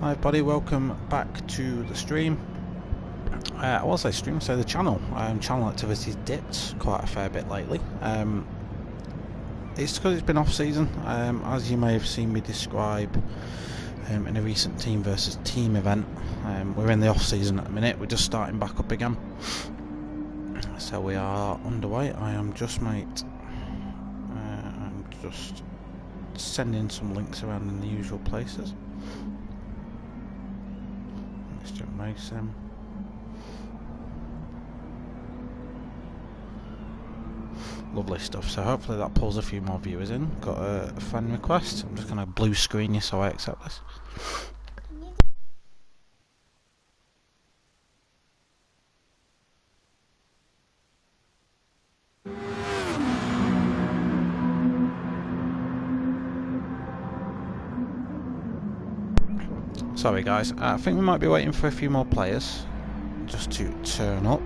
Hi everybody, welcome back to the stream. I will say stream, so the channel. Channel activity's dipped quite a fair bit lately. It's because it's been off season, as you may have seen me describe in a recent team versus team event. We're in the off season at the minute, we're just starting back up again. So we are underway. I am just I'm just sending some links around in the usual places. Lovely stuff, so hopefully that pulls a few more viewers in. Got a friend request. I'm just going to blue screen you so I accept this. Sorry guys, I think we might be waiting for a few more players just to turn up.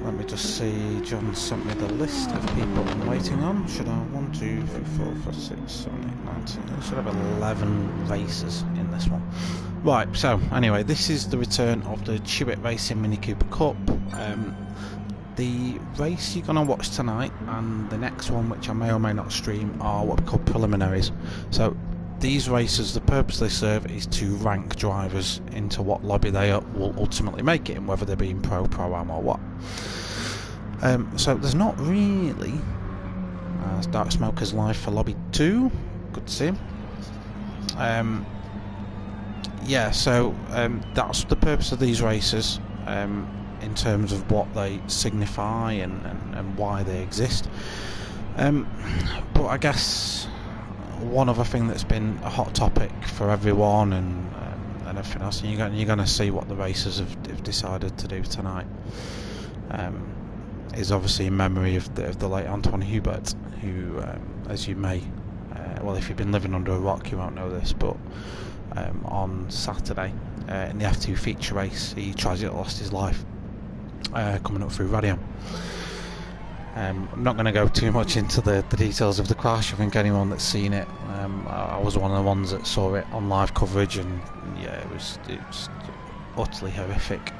Let me just see, John sent me the list of people I'm waiting on. Should I have 1, 2, 3, 4, 5, 6, 7, 8, 9, 10? I should have 11 races in this one. Right, so anyway, this is the return of the Chewitt Racing Mini Cooper Cup. The race you're going to watch tonight and the next one, which I may or may not stream, are what we call preliminaries. So these races, the purpose they serve is to rank drivers into what lobby they will ultimately make it in, whether they're being pro-am or what. So there's not really... Darksmoka's live for lobby 2. Good to see him. Yeah, so that's the purpose of these races in terms of what they signify and why they exist. But I guess one other thing that's been a hot topic for everyone and everything else, and you're going to see what the racers have decided to do tonight, is obviously in memory of the late Anthoine Hubert, who, as you may, well, if you've been living under a rock you won't know this, but on Saturday in the F2 feature race he tragically lost his life coming up through radio. I'm not going to go too much into the details of the crash. I think anyone that's seen it, I was one of the ones that saw it on live coverage, and yeah, it was utterly horrific.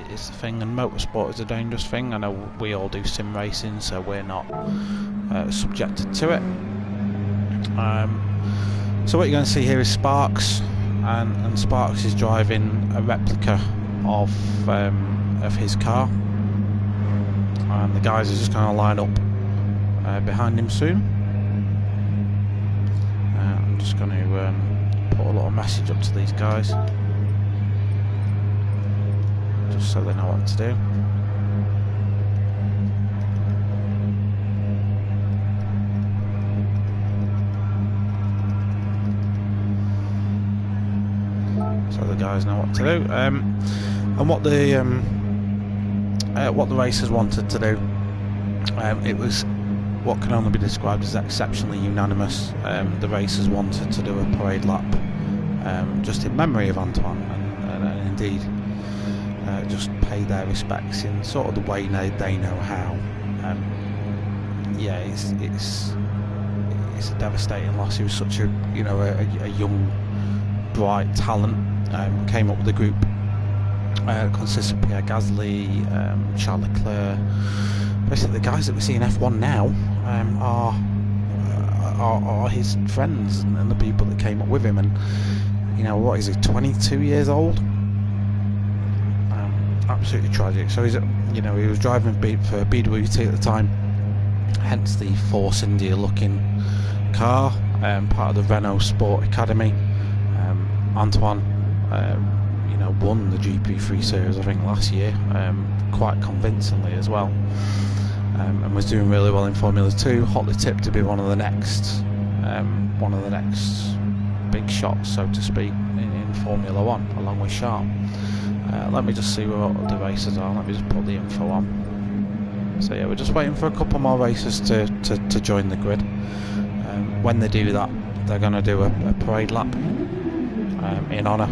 It's the thing, and motorsport is a dangerous thing. I know we all do sim racing, so we're not subjected to it. So what you're going to see here is Sparks, and Sparks is driving a replica of his car. And the guys are just going to line up behind him soon. I'm just going to put a little message up to these guys, just so they know what to do. So the guys know what to do. And what the racers wanted to do, it was what can only be described as exceptionally unanimous. The racers wanted to do a parade lap just in memory of Anthoine, and indeed just pay their respects in sort of the way they know how. Yeah, it's a devastating loss. He was such a young, bright talent. Came up with a group consists of Pierre Gasly, Charles Leclerc. Basically, the guys that we see in F1 now are his friends and the people that came up with him. And what is he? 22 years old. Absolutely tragic. So he's he was driving for BWT at the time, hence the Force India looking car, part of the Renault Sport Academy. Anthoine won the GP3 series I think last year, quite convincingly as well, and was doing really well in Formula 2, hotly tipped to be one of the next big shots, so to speak, in Formula 1 along with Sharp. Let me just see where all the races are. Let me just put the info on. So yeah, we're just waiting for a couple more races to join the grid. When they do that, they're going to do a parade lap in honour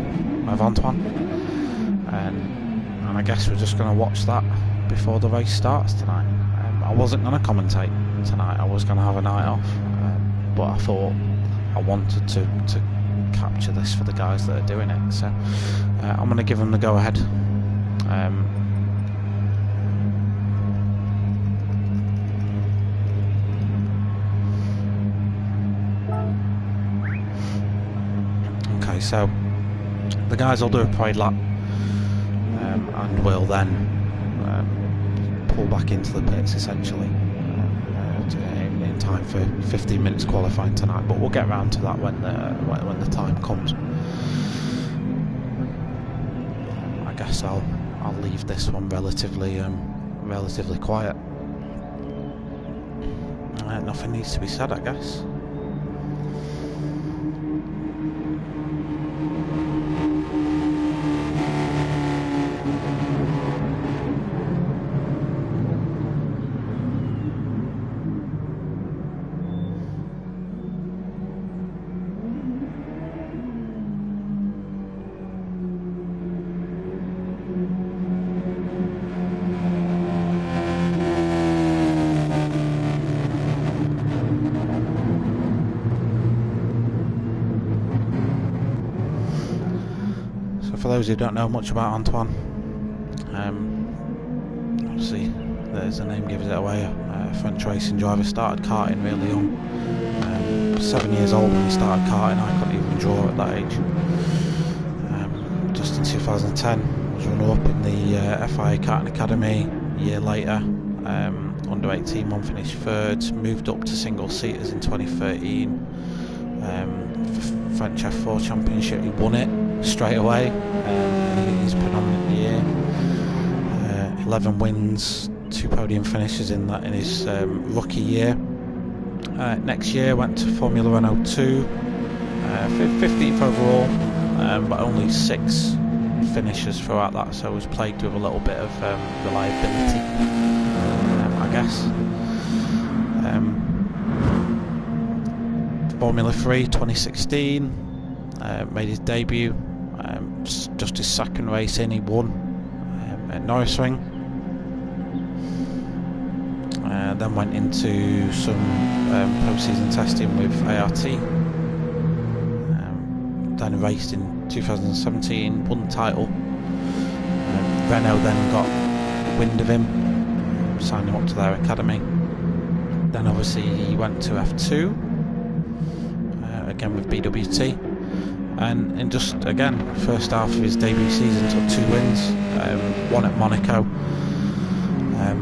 of Anthoine, and I guess we're just going to watch that before the race starts tonight. I wasn't going to commentate tonight, I was going to have a night off, but I thought I wanted to capture this for the guys that are doing it. So I'm going to give them the go ahead. Okay, so the guys will do a parade lap and will then pull back into the pits essentially in time for 15 minutes qualifying tonight, but we'll get around to that when the time comes. I guess I'll leave this one relatively quiet. Nothing needs to be said, I guess. For those who don't know much about Anthoine, obviously there's a name gives it away. A French racing driver, started karting really young. 7 years old when he started karting. I couldn't even draw at that age. Just in 2010, was runner-up in the FIA Karting Academy. A year later, under 18 one finished third. Moved up to single seaters in 2013. French F4 Championship, he won it straight away in his predominant year. 11 wins, 2 podium finishes in his rookie year. Next year went to Formula Renault 2, 15th overall, but only 6 finishes throughout that, so was plagued with a little bit of reliability, I guess. Formula 3 2016, made his debut, just his second race in, he won at Norrisring. Then went into some post-season testing with ART, then raced in 2017, won the title. Renault then got wind of him, signed him up to their academy. Then obviously he went to F2, again with BWT, and just again, first half of his debut season took 2 wins, one at Monaco,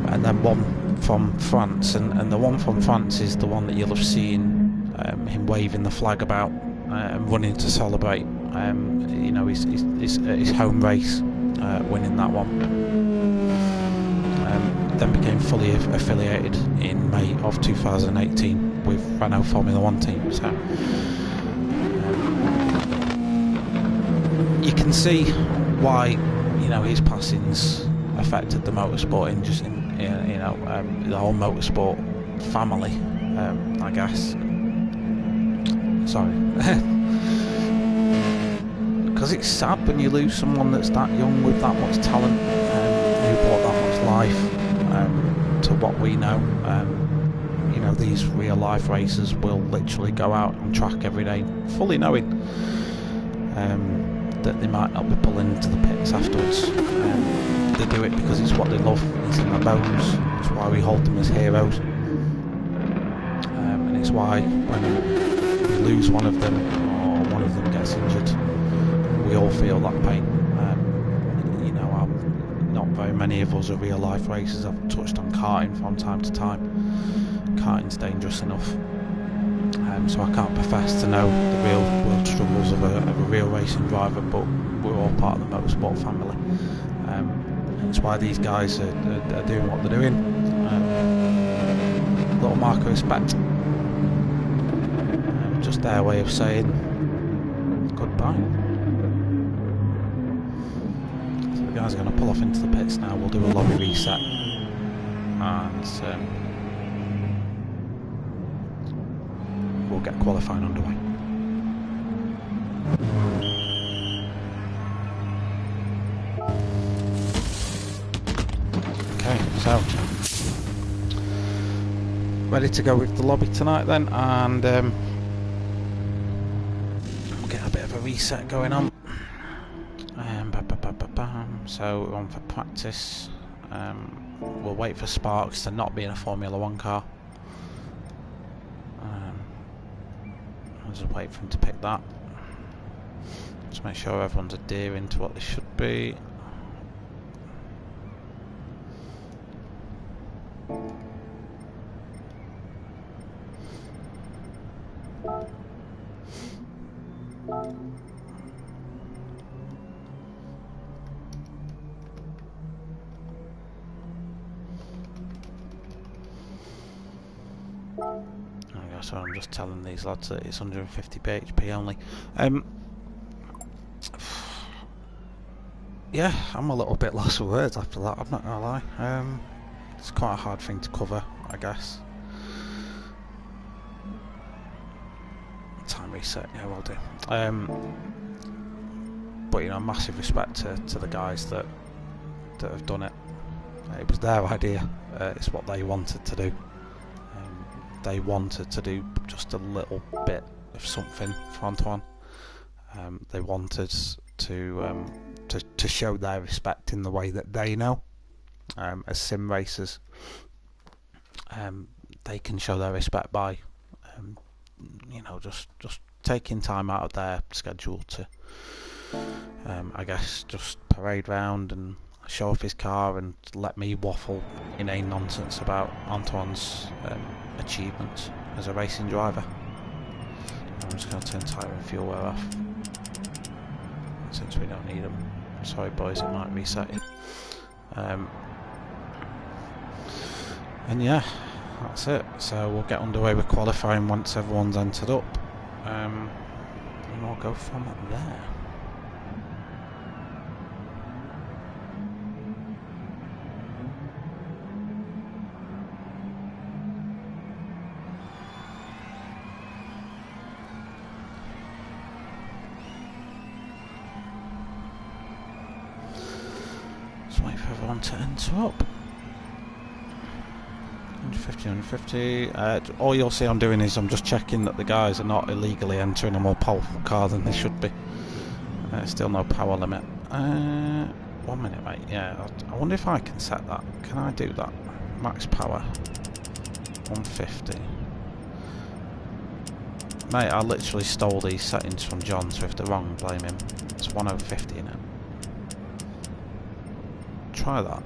and then one from France, and the one from France is the one that you'll have seen him waving the flag about and running to celebrate. You know, his home race, winning that one. Then became fully affiliated in May of 2018 with Renault Formula 1 team. So you can see why, you know, his passing's affected the motorsport industry, you know, the whole motorsport family, I guess. Sorry. Because it's sad when you lose someone that's that young with that much talent, who brought that much life to what we know. You know, these real life racers will literally go out on track every day fully knowing that they might not be pulling into the pits afterwards. They do it because it's what they love, it's in their bones, it's why we hold them as heroes, and it's why when we lose one of them or one of them gets injured, we all feel that pain. You know, not very many of us are real life racers. I've touched on karting from time to time. Karting's dangerous enough, so I can't profess to know the real world struggles of a real racing driver, but we're all part of the motorsport family. It's why these guys are doing what they're doing. Little mark of respect, just their way of saying goodbye. So the guys are going to pull off into the pits now. We'll do a lobby reset, and we'll get qualifying underway. Okay, so ready to go with the lobby tonight then, and we'll get a a reset going on. So we're on for practice. We'll wait for Sparks to not be in a Formula 1 car. I'll just wait for him to pick that. Just make sure everyone's adhering to what they should be. So I'm just telling these lads that it's 150 bhp only. Yeah, I'm a little bit lost for words after that, I'm not gonna lie. It's quite a hard thing to cover, I guess. Time reset, yeah, will do. But you know, massive respect to the guys that have done it. It was their idea. It's what they wanted to do. They wanted to do just a little bit of something for Anthoine. They wanted to show their respect in the way that they know. As sim racers, they can show their respect by, you know, just taking time out of their schedule to, I guess, just parade round and show off his car and let me waffle inane nonsense about Anthoine's achievements as a racing driver. I'm just going to turn tyre and fuel wear off since we don't need them. Sorry boys, it might reset it. And yeah, that's it. So we'll get underway with qualifying once everyone's entered up, and we'll go from there. Wait for everyone to enter up. 150, 150. All you'll see I'm doing is I'm just checking that the guys are not illegally entering a more powerful car than they should be. Still no power limit. 1 minute, mate. Yeah, I wonder if I can set that. Can I do that? Max power 150. Mate, I literally stole these settings from John, so if they're wrong, blame him. It's 1050 in it. Try that.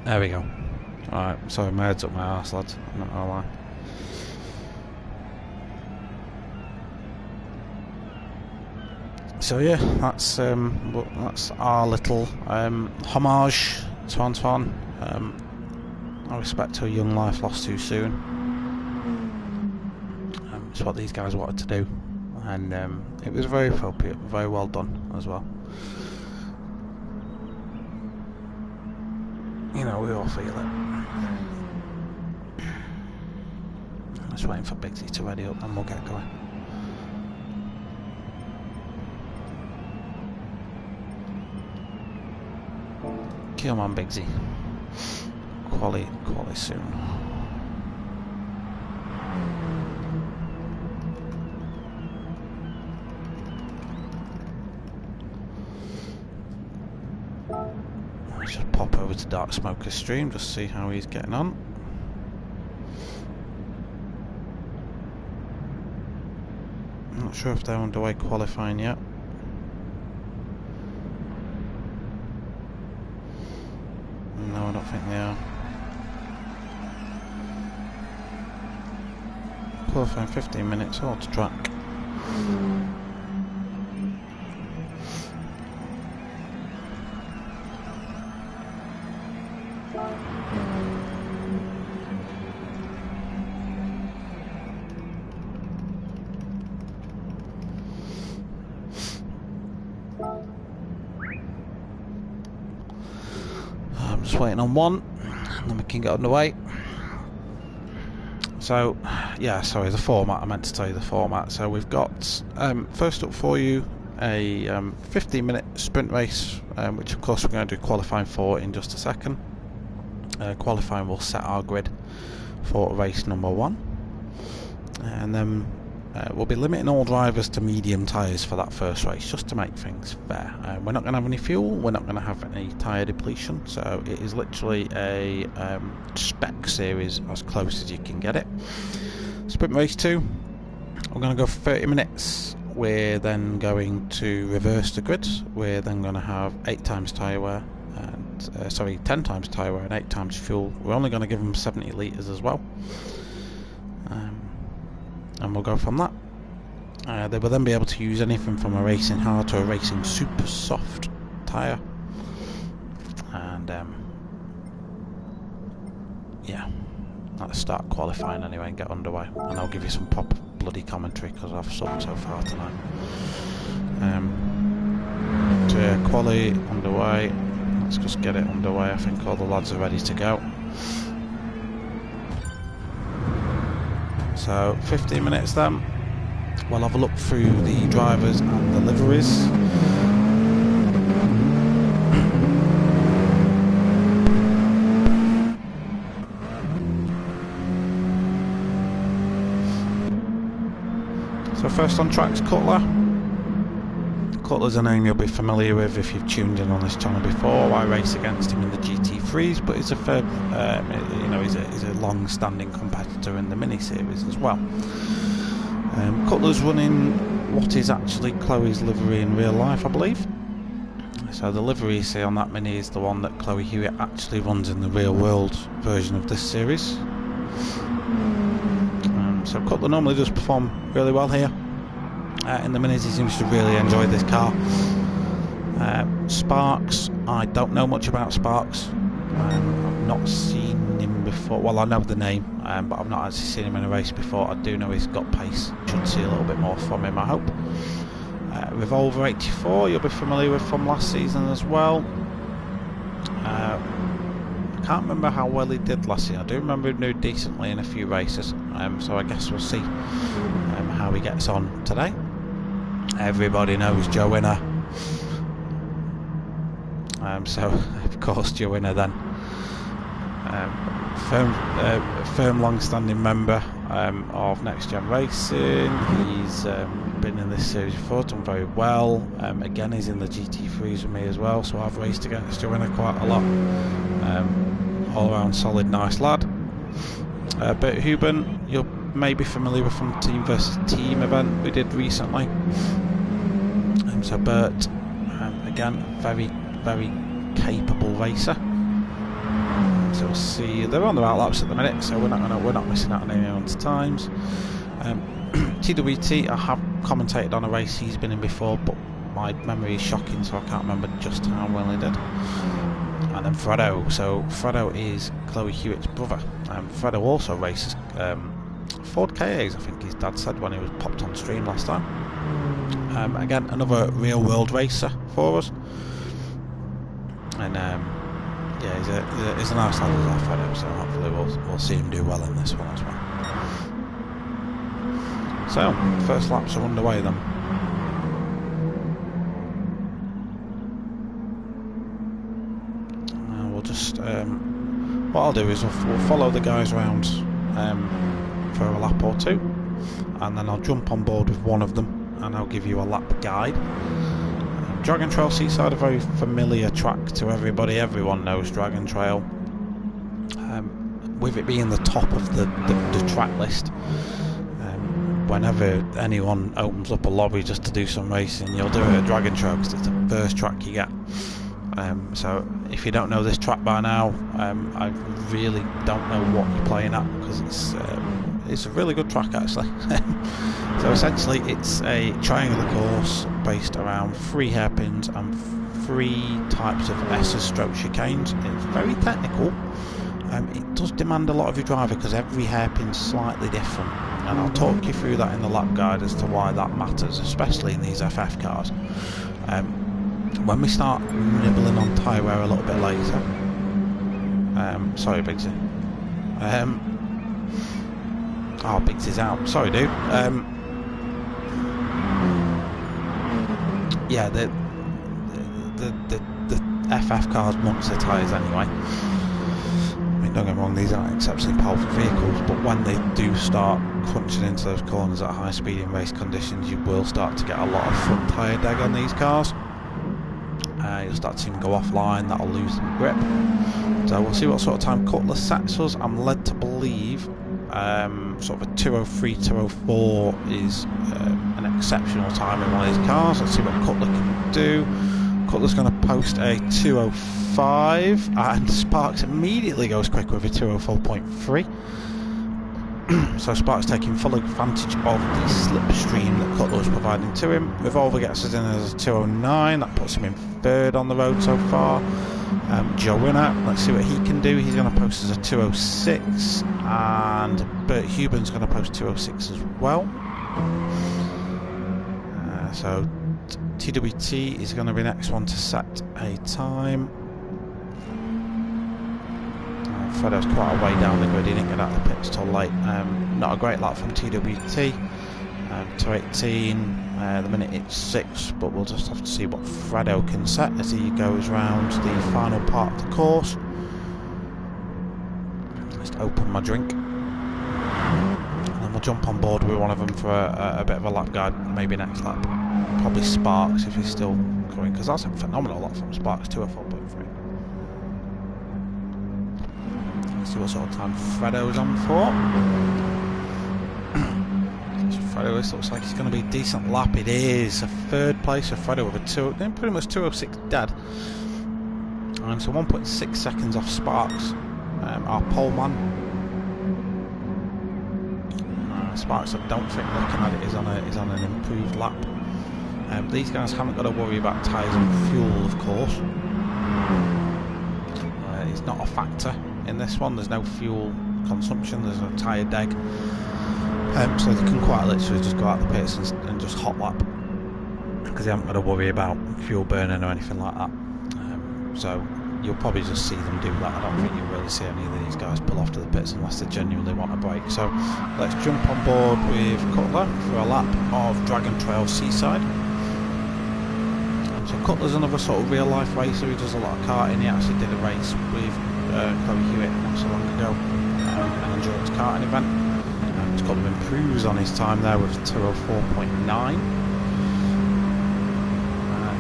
There we go. Alright, sorry, my head's up my arse, lads. I'm not gonna lie. So yeah, that's our little homage to Anthoine. I respect to a young life lost too soon. It's what these guys wanted to do, and it was very appropriate, very well done as well. You know, we all feel it. I'm just waiting for Bigsy to ready up and we'll get going. Come on, Bigsy. Quali soon. Let's just pop over to Darksmoka's stream, just see how he's getting on. I'm not sure if they're underway qualifying yet. No, I don't think they are. Qualifying 15 minutes, all to track. I'm just waiting on one, and then we can get underway. So, yeah, sorry, the format, I meant to tell you the format. So we've got, first up for you, a 15-minute sprint race, which of course we're going to do qualifying for in just a second. qualifying will set our grid for race number 1, and then we'll be limiting all drivers to medium tyres for that first race, just to make things fair. We're not going to have any fuel, we're not going to have any tyre depletion, so it is literally a spec series as close as you can get it. Sprint race 2, we're going to go for 30 minutes. We're then going to reverse the grid. We're then going to have 8 times tyre wear, and 10 times tyre wear and 8 times fuel. We're only going to give them 70 litres as well. And we'll go from that. They will then be able to use anything from a racing hard to a racing super soft tyre. And yeah, let's start qualifying anyway and get underway. And I'll give you some proper bloody commentary because I've sucked so far tonight. So quali underway. Let's just get it underway. I think all the lads are ready to go. So 15 minutes then. We'll have a look through the drivers and the liveries. So first on track's Cutler. Cutler's a name you'll be familiar with if you've tuned in on this channel before. I race against him in the GT3s, but he's a fair, he's a long-standing competitor in the mini series as well. Cutler's running what is actually Chloe's livery in real life, I believe. So the livery you see on that mini is the one that Chloe Hewitt actually runs in the real-world version of this series. So Cutler normally does perform really well here. In the minis he seems to really enjoy this car. Sparks, I don't know much about Sparks. I've not seen him before. Well, I know the name, but I've not actually seen him in a race before. I do know he's got pace. Should see a little bit more from him, I hope. Revolver 84, you'll be familiar with from last season as well. I can't remember how well he did last year. I do remember him doing decently in a few races, so I guess we'll see how he gets on today. Everybody knows Joe Winner, so of course Joe Winner then. Firm long-standing member of Next Gen Racing. He's been in this series before, done very well. Again, he's in the GT3s with me as well, so I've raced against Joe Winner quite a lot. All around solid, nice lad. Bert Hubert, you'll may be familiar with from the Team versus Team event we did recently. So Bert, again, very, very capable racer. So we'll see. They're on the right laps at the minute, so we're not missing out on anyone's times. TWT, I have commentated on a race he's been in before, but my memory is shocking, so I can't remember just how well he did. And then Fredo. So Fredo is Chloe Hewitt's brother. Fredo also races Ford KAs, I think his dad said when he was popped on stream last time. Again, another real world racer for us. And yeah, he's a nice lad as well, Fredo, so hopefully we'll see him do well in this one as well. So, first laps are underway then. We'll just, what I'll do is we'll follow the guys around for a lap or two, and then I'll jump on board with one of them and I'll give you a lap guide. Dragon Trail Seaside, a very familiar track to everybody. Everyone knows Dragon Trail. With it being the top of the track list, whenever anyone opens up a lobby just to do some racing, you'll do it at Dragon Trail because it's the first track you get. So if you don't know this track by now, I really don't know what you're playing at, because it's a really good track actually. So essentially it's a triangular course based around 3 hairpins and 3 types of S's stroke chicanes. It's very technical. It does demand a lot of your driver because every hairpin's slightly different, and I'll talk you through that in the lap guide as to why that matters, especially in these FF cars. When we start nibbling on tyre wear a little bit later, sorry Biggsy, oh Biggsy's out, sorry dude. Yeah, the FF cars monster tyres anyway. Don't get me wrong, these aren't exceptionally powerful vehicles, but when they do start crunching into those corners at high speed in race conditions, you will start to get a lot of front tyre deg on these cars. You'll start to see them go offline, that'll lose some grip. So we'll see what sort of time Cutler sets us. I'm led to believe sort of a 203, 204 is an exceptional time in one of these cars. Let's see what Cutler can do. Cutler's going to post a 205 and Sparks immediately goes quick with a 204.3. So Sparks taking full advantage of the slipstream that Cutler was providing to him. Revolver gets us in as a 209, that puts him in third on the road so far. Joe Winner, let's see what he can do. He's going to post as a 206 and Bert Hubert's going to post 206 as well. So TWT is going to be the next one to set a time. Fredo's quite a way down the grid, he didn't get out of the pits till late. Not a great lap from TWT. 218, the minute it's 6, but we'll just have to see what Fredo can set as he goes round the final part of the course. Just open my drink. And then we'll jump on board with one of them for a bit of a lap guide, maybe next lap. Probably Sparks if he's still going, because that's a phenomenal lap from Sparks, 204.3. Let's see what sort of time Fredo's on for. Fredo, this looks like it's going to be a decent lap. It is a third place for Fredo with a pretty much 206 dead. So 1.6 seconds off Sparks, our pole man. Sparks, I don't think looking at it is on an improved lap. These guys haven't got to worry about tyres and fuel, of course. It's not a factor in this one. There's no fuel consumption, there's no tyre deg. So they can quite literally just go out the pits and just hot lap, because they haven't got to worry about fuel burning or anything like that. So you'll probably just see them do that. I don't think you'll really see any of these guys pull off to the pits unless they genuinely want a break. So let's jump on board with Cutler for a lap of Dragon Trail Seaside. So Cutler's another sort of real life racer who does a lot of karting. He actually did a race with Chloe Hewitt not so long ago, an endurance karting event. He's got them improves on his time there with 204.9.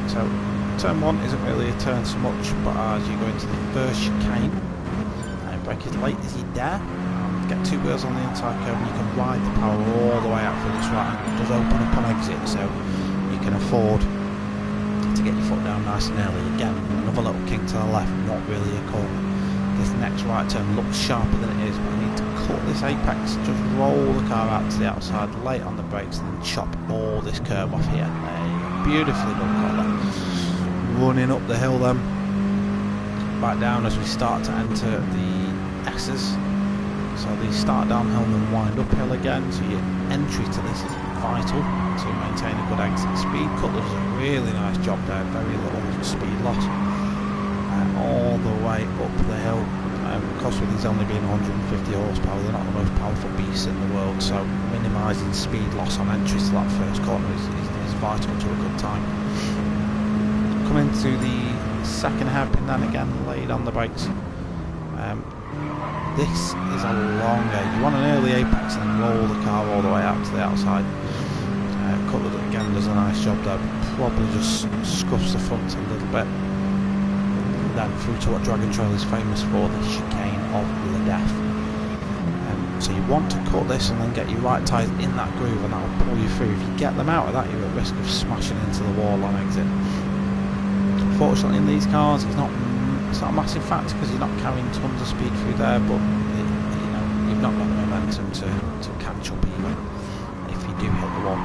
So turn 1 isn't really a turn so much, but as you go into the first chicane, brake as late as you dare, get 2 wheels on the inside curve and you can ride the power all the way out through this right angle. It does open up on exit, so you can afford to get your foot down nice and early. Again, another little kick to the left, not really a corner. This next right turn looks sharper than it is, but I need to cut this apex, just roll the car out to the outside, late on the brakes, and then chop all this curve off here. Beautifully done, Cutler. Running up the hill then, back down as we start to enter the S's. So these start downhill and wind uphill again, so your entry to this is vital to maintain a good exit speed. Cutler does a really nice job there, very little speed loss. All the way up the hill. Of course, with these only being 150 horsepower, they're not the most powerful beasts in the world, so minimising speed loss on entries to that first corner is vital to a good time. Coming to the second hairpin then again, laid on the brakes. This is a long edge. You want an early apex and then roll the car all the way out to the outside. Cutler again does a nice job there, probably just scuffs the front a little bit. Then through to what Dragon Trail is famous for, the chicane of the death. So you want to cut this and then get your right tyres in that groove, and that will pull you through. If you get them out of that, you're at risk of smashing into the wall on exit. Unfortunately, in these cars, it's not a massive factor because you're not carrying tons of speed through there, but you've not got the momentum to catch up even if you do hit the wall.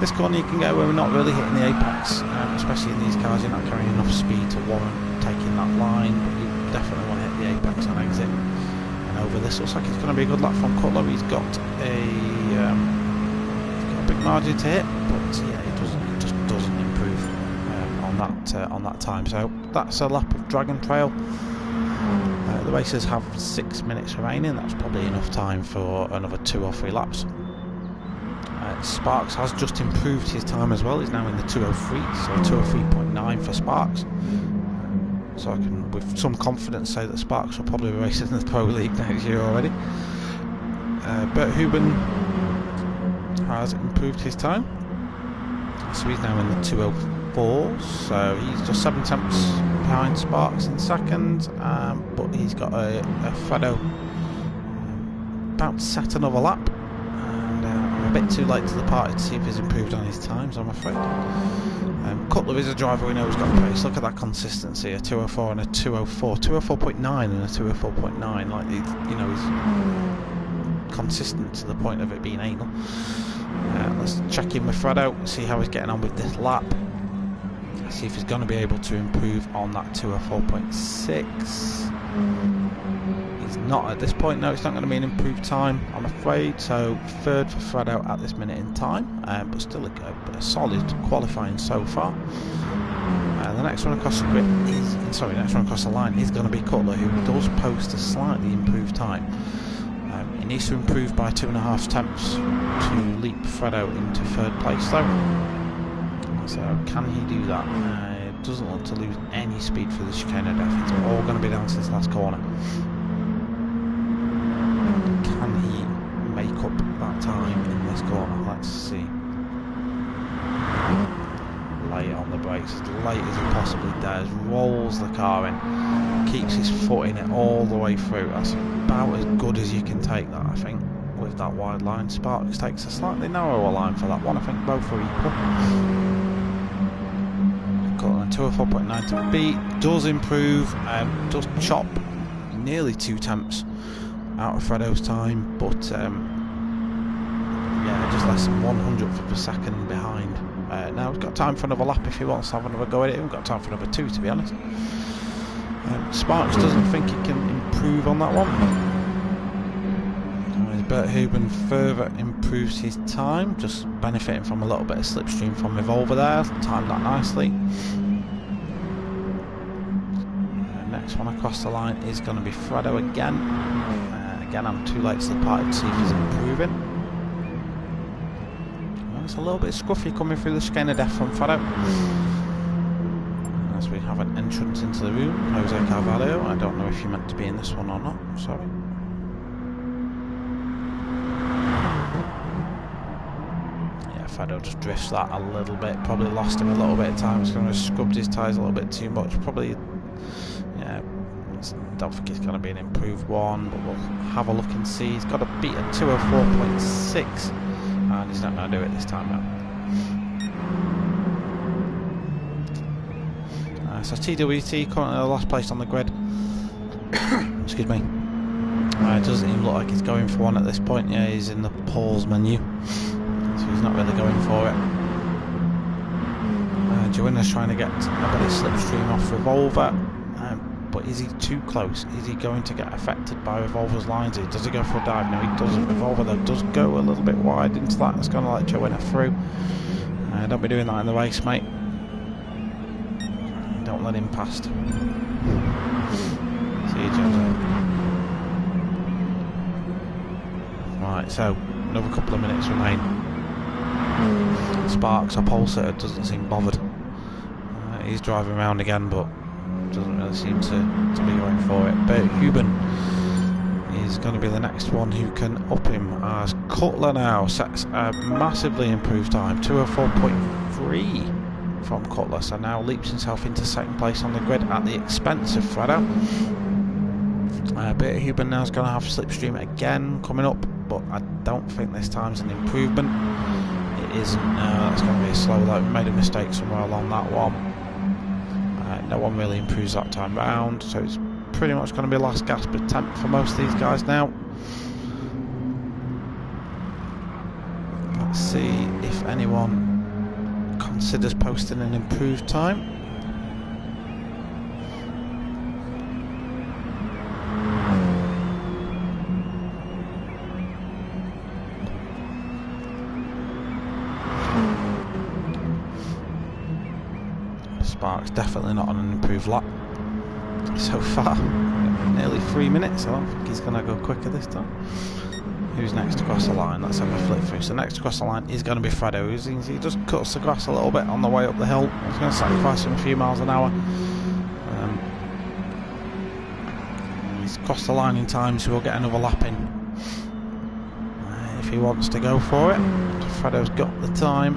This corner you can get where we're not really hitting the apex, especially in these cars. You're not carrying enough speed to warrant taking that line, but you definitely want to hit the apex on exit. And over this looks like it's going to be a good lap from Cutler. He's got a big margin to hit, but yeah, it just doesn't improve on that time. So that's a lap of Dragon Trail. The racers have 6 minutes remaining. That's probably enough time for another 2 or 3 laps. Sparks has just improved his time as well. He's now in the 203, so 203.9 for Sparks. so I can, with some confidence, say that Sparks will probably be racing in the Pro League next year already. Bert Huben has improved his time, so he's now in the 2:04, so he's just 7 tenths behind Sparks in second, but he's got a Fredo about to set another lap, and I'm a bit too late to the party to see if he's improved on his times, I'm afraid. Cutler is a driver we know has got pace. Look at that consistency, a 2:04 and a 2:04, 2:04.9 and a 2:04.9, like, you know, he's consistent to the point of it being anal. Let's check in with Fredo, see how he's getting on with this lap, see if he's going to be able to improve on that 2:04.6. He's not at this point. No, it's not going to be an improved time, I'm afraid. So third for Fredo at this minute in time, but still a solid qualifying so far. The next one across the grid is, next one across the line is going to be Cutler, who does post a slightly improved time. He needs to improve by 2.5 tenths to leap Fredo into third place though. So can he do that? It doesn't look to lose any speed through the chicane of death. It's all going to be down to this last corner. Can he make up that time in this corner? Let's see. Late on the brakes, as late as he possibly dares, rolls the car in, keeps his foot in it all the way through. That's about as good as you can take that, I think, with that wide line. Sparks takes a slightly narrower line for that one. I think both are equal. Got a 2:04.9 to beat, does improve, does chop nearly 2 tenths out of Fredo's time, but yeah, just less than 100th of a second behind. Now he's got time for another lap if he wants to have another go at it. We've got time for another 2, to be honest. Sparks doesn't think he can improve on that one. Bert Huben further improves his time, just benefiting from a little bit of slipstream from Revolver there. Timed that nicely. Next one across the line is going to be Fredo again. Again, I'm too late to the party to see if he's improving. It's a little bit scruffy coming through the chicane of death from Fredo. As we have an entrance into the room, Jose Carvalho. I don't know if you're meant to be in this one or not, I'm sorry. Yeah, Fredo just drifts that a little bit, probably lost him a little bit of time. He's going to scrub his tyres a little bit too much, probably, yeah, don't think it's going to be an improved one, but we'll have a look and see. He's got to beat a 2:04.6. And he's not going to do it this time now. So TWT currently the last place on the grid. Excuse me. It doesn't even look like he's going for one at this point. Yeah, he's in the pause menu, so he's not really going for it. Joanna's trying to get a bit of slipstream off Revolver, but is he too close? Is he going to get affected by Revolver's lines? Does he go for a dive? No, he doesn't. Revolver though does go a little bit wide into that. That's going to let Joanna through. Don't be doing that in the race, mate. Don't let him past. See you, Joe. Right, so another couple of minutes remain. Sparks, our pole sitter, doesn't seem bothered. He's driving around again, but doesn't really seem to be going for it. But Huben is going to be the next one who can up him, as Cutler now sets a massively improved time, 2:04.3 from Cutler, so now leaps himself into second place on the grid at the expense of Fredo. But Huben now is going to have slipstream again coming up, but I don't think this time's an improvement. It isn't. That's going to be a slow lap. We made a mistake somewhere along that one. No one really improves that time round, so it's pretty much going to be last gasp attempt for most of these guys now. Let's see if anyone considers posting an improved time. Sparks definitely not on an improved lap so far. Nearly 3 minutes. I don't think he's going to go quicker this time. Who's next across the line? Let's have a flip through. So next across the line is going to be Fredo. He just cuts the grass a little bit on the way up the hill. He's going to sacrifice him a few miles an hour. He's crossed the line in time, so we'll get another lap in. If he wants to go for it. Fredo's got the time.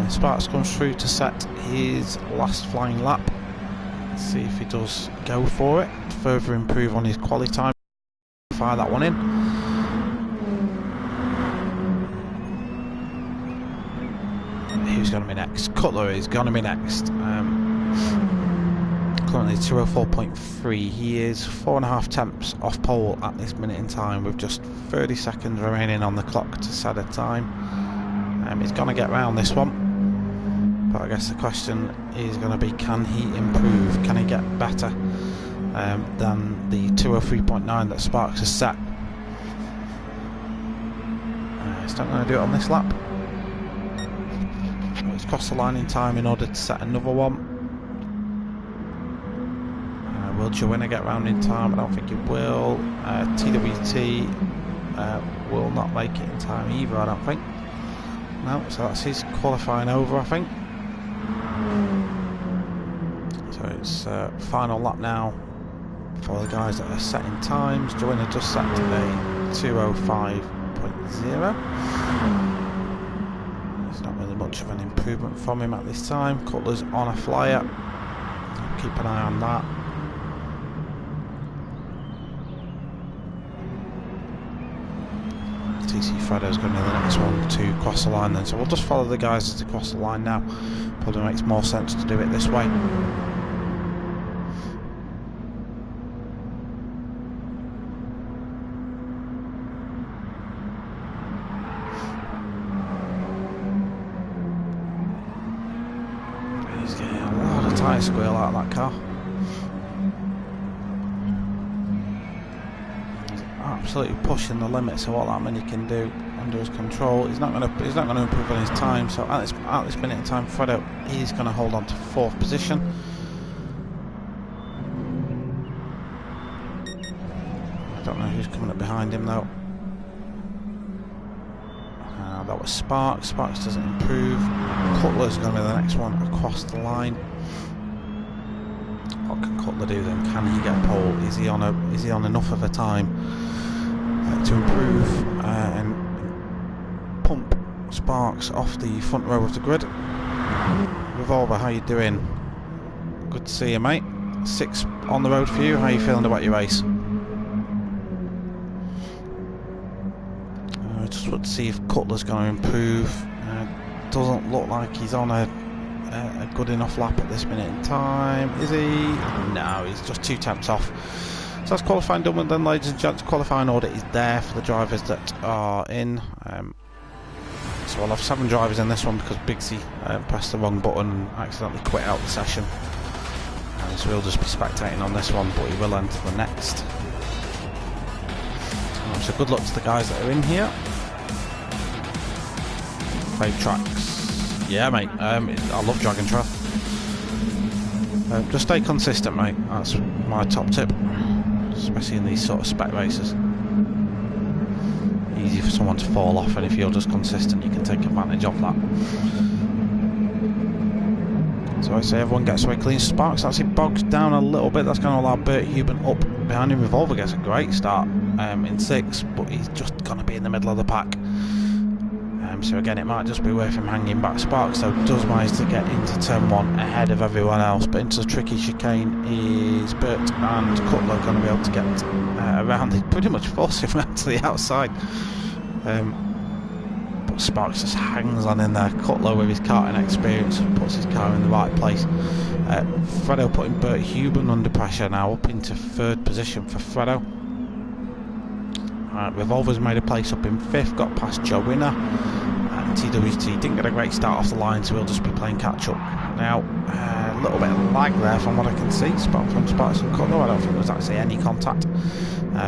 Sparks comes through to set his last flying lap. Let's see if he does go for it. Further improve on his quali time. Fire that one in. Who's going to be next? Cutler is going to be next. Currently 204.3. He is 4.5 tenths off pole at this minute in time, with just 30 seconds remaining on the clock to set a time. He's going to get round this one, but I guess the question is going to be, can he improve? Can he get better than the 203.9 that Sparks has set? He's not going to do it on this lap. He's crossed the line in time in order to set another one. Will Chewitt get round in time? I don't think he will. TWT will not make it in time either, I don't think. No, so that's his qualifying over, I think. So it's final lap now for the guys that are setting times. Joanna just set today 205.0. There's not really much of an improvement from him at this time. Cutler's on a flyer. Keep an eye on that. TC Fredo's going to be the next one to cross the line then, so we'll just follow the guys as they cross the line now. Probably makes more sense to do it this way. He's getting a lot of tyre squeal out of that car. Absolutely pushing the limits of what that mini can do under his control. He's not going to improve on his time. So at this minute in time, Fredo is going to hold on to 4th position. I don't know who's coming up behind him though. That was Sparks. Sparks doesn't improve. Cutler's going to be the next one across the line. What can Cutler do then? Can he get pole? Is he on enough of a time to improve and pump Sparks off the front row of the grid? Revolver, how you doing? Good to see you, mate. 6 on the road for you. How are you feeling about your race? Just want to see if Cutler's going to improve. Doesn't look like he's on a good enough lap at this minute in time. Is he? No, he's just 2 tenths off. So that's qualifying done with then, ladies and gents. Qualifying order is there for the drivers that are in. So I'll have 7 drivers in this one because Bigsy pressed the wrong button and accidentally quit out the session. So we'll just be spectating on this one, but he will enter the next. So good luck to the guys that are in here. Fave tracks. Yeah, mate. I love Dragon Trail. Just stay consistent, mate. That's my top tip, especially in these sort of spec races. Easy for someone to fall off, and if you're just consistent, you can take advantage of that. So I say everyone gets away clean. Sparks actually bogs down a little bit. That's going to allow Bert Hubert up behind him. Revolver gets a great start in 6th, but he's just going to be in the middle of the pack. So again, it might just be worth him hanging back. Sparks though does manage to get into turn 1 ahead of everyone else, but into the tricky chicane is Bert and Cutler going to be able to get around. They pretty much force him out to the outside, but Sparks just hangs on in there. Cutler, with his karting experience, puts his car in the right place. Fredo putting Bert Hubert under pressure now, up into 3rd position for Fredo. Revolver's made a place up in 5th, got past Joanna. TWT didn't get a great start off the line, so we'll just be playing catch up. Now, a little bit of lag there from what I can see, from Sparks and Cutler. I don't think there was actually any contact.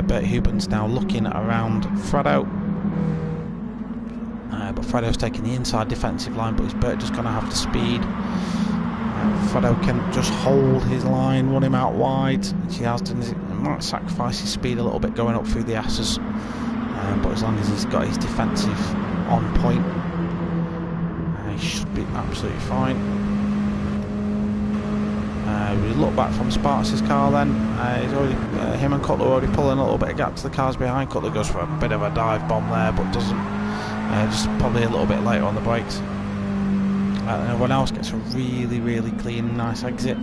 Bert Hubert's now looking around Fredo. But Fredo's taking the inside defensive line, but is Bert just going to have the speed? Fredo can just hold his line, run him out wide. He has done, might sacrifice his speed a little bit going up through the S's, but as long as he's got his defensive on point, he should be absolutely fine. We look back from Sparks' car then. He's already, him and Cutler are already pulling a little bit of gap to the cars behind. Cutler goes for a bit of a dive bomb there, but doesn't. Just probably a little bit later on the brakes. Everyone else gets a really clean, nice exit.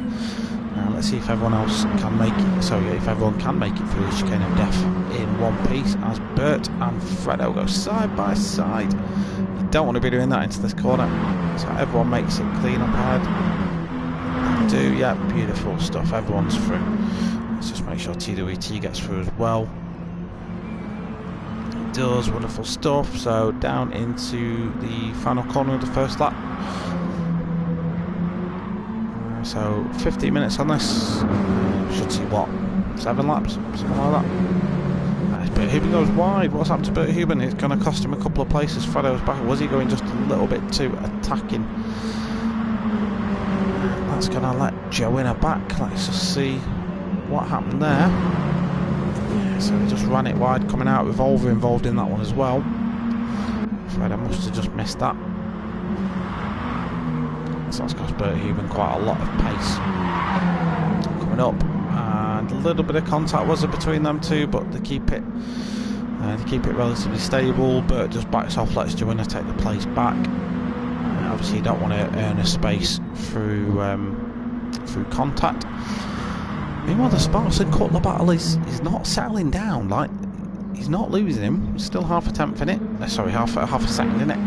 Let's see if everyone else can make it. So yeah, if everyone can make it through the chicane of death in one piece, as Bert and Fredo go side by side. You don't want to be doing that into this corner. So everyone makes it clean up ahead. Do, yeah, beautiful stuff. Everyone's through. Let's just make sure TWT gets through as well. It does, wonderful stuff. So down into the final corner of the first lap. So 15 minutes on this. Should see what, 7 laps, something like that. Bert Hubert goes wide. What's happened to Bert Hubert? It's going to cost him a couple of places. Fredo's back. Was he going just a little bit too attacking? That's going to let Joanna back. Let's just see what happened there. So he just ran it wide, coming out. Revolver involved in that one as well. Fredo must have just missed that. So that's cost Bert Hubert quite a lot of pace. Coming up, and a little bit of contact was there between them two, but they keep it relatively stable. Bert just backs off, lets Joanna take the place back. Obviously you don't want to earn a space through contact. Meanwhile the Sparks and Cutler battle is not settling down. Like, he's not losing him. Still half a tenth in it. Sorry, half a second in it.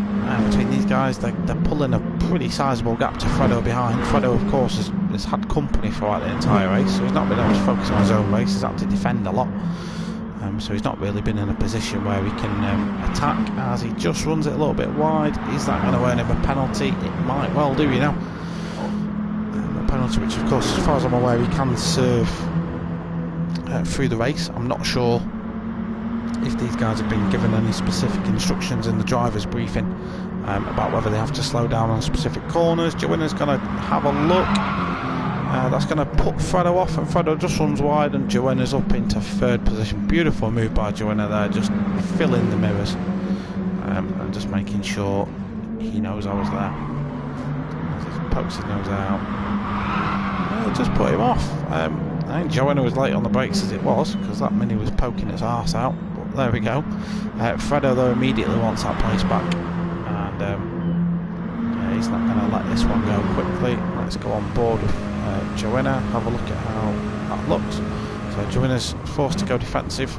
Between these guys, they're pulling a pretty sizable gap to Fredo behind. Fredo, of course, has had company throughout the entire race, so he's not been able to focus on his own race. He's had to defend a lot. So he's not really been in a position where he can attack, as he just runs it a little bit wide. Is that going to earn him a penalty? It might well do, you know. A penalty which, of course, as far as I'm aware, he can serve through the race. I'm not sure if these guys have been given any specific instructions in the driver's briefing about whether they have to slow down on specific corners. Joanna's going to have a look. That's going to put Fredo off, and Fredo just runs wide, and Joanna's up into third position. Beautiful move by Joanna there, just filling the mirrors and just making sure he knows I was there. Just pokes his nose out. Just put him off. I think Joanna was late on the brakes as it was, because that Mini was poking its arse out. But there we go. Fredo though immediately wants that place back, and he's not going to let this one go quickly. Let's go on board with Joanna, have a look at how that looks. So Joanna's forced to go defensive.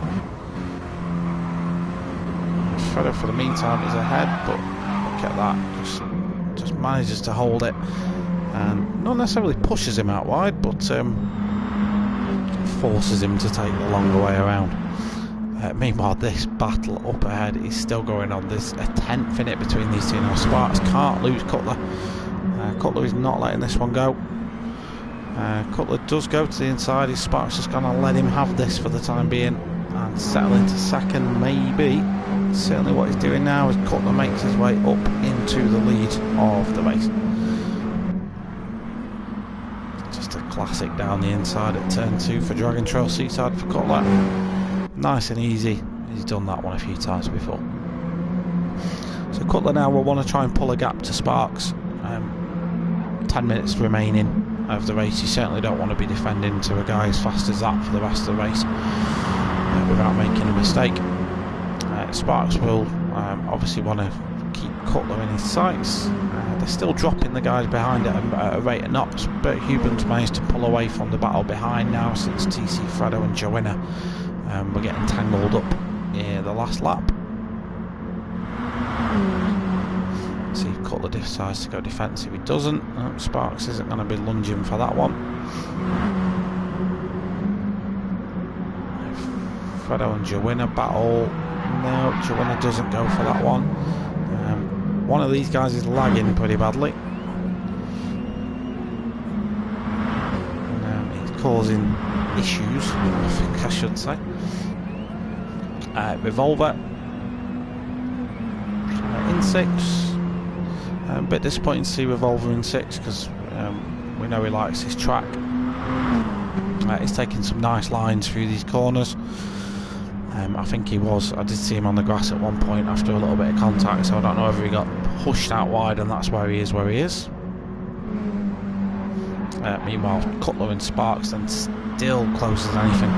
Fredo for the meantime is ahead, but look at that, just manages to hold it, and not necessarily pushes him out wide, but forces him to take the longer way around. Meanwhile, this battle up ahead is still going on. There's a tenth in it between these two now. Sparks can't lose Cutler. Cutler is not letting this one go. Cutler does go to the inside. His Sparks just going to let him have this for the time being and settle into second, maybe. Certainly what he's doing now is Cutler makes his way up into the lead of the race. Just a classic down the inside at turn 2 for Dragon Trail Seaside for Cutler. Nice and easy. He's done that one a few times before. So Cutler now will want to try and pull a gap to Sparks. 10 minutes remaining of the race. You certainly don't want to be defending to a guy as fast as that for the rest of the race without making a mistake. Sparks will obviously want to keep Cutler in his sights. They're still dropping the guys behind at a rate of knots. Bert Hubert's managed to pull away from the battle behind now since TC, Fredo and Joanna were getting tangled up in the last lap. See if Cutler decides to go defensive. He doesn't. Sparks isn't going to be lunging for that one. Fredo and Joanna battle. No, Joanna doesn't go for that one. One of these guys is lagging pretty badly. He's causing issues, I think I should say. Revolver in 6. A bit disappointing to see Revolver in 6 because we know he likes his track. He's taking some nice lines through these corners. I think I did see him on the grass at one point after a little bit of contact, so I don't know whether he got pushed out wide and that's where he is. Meanwhile, Cutler and Sparks then still close as anything.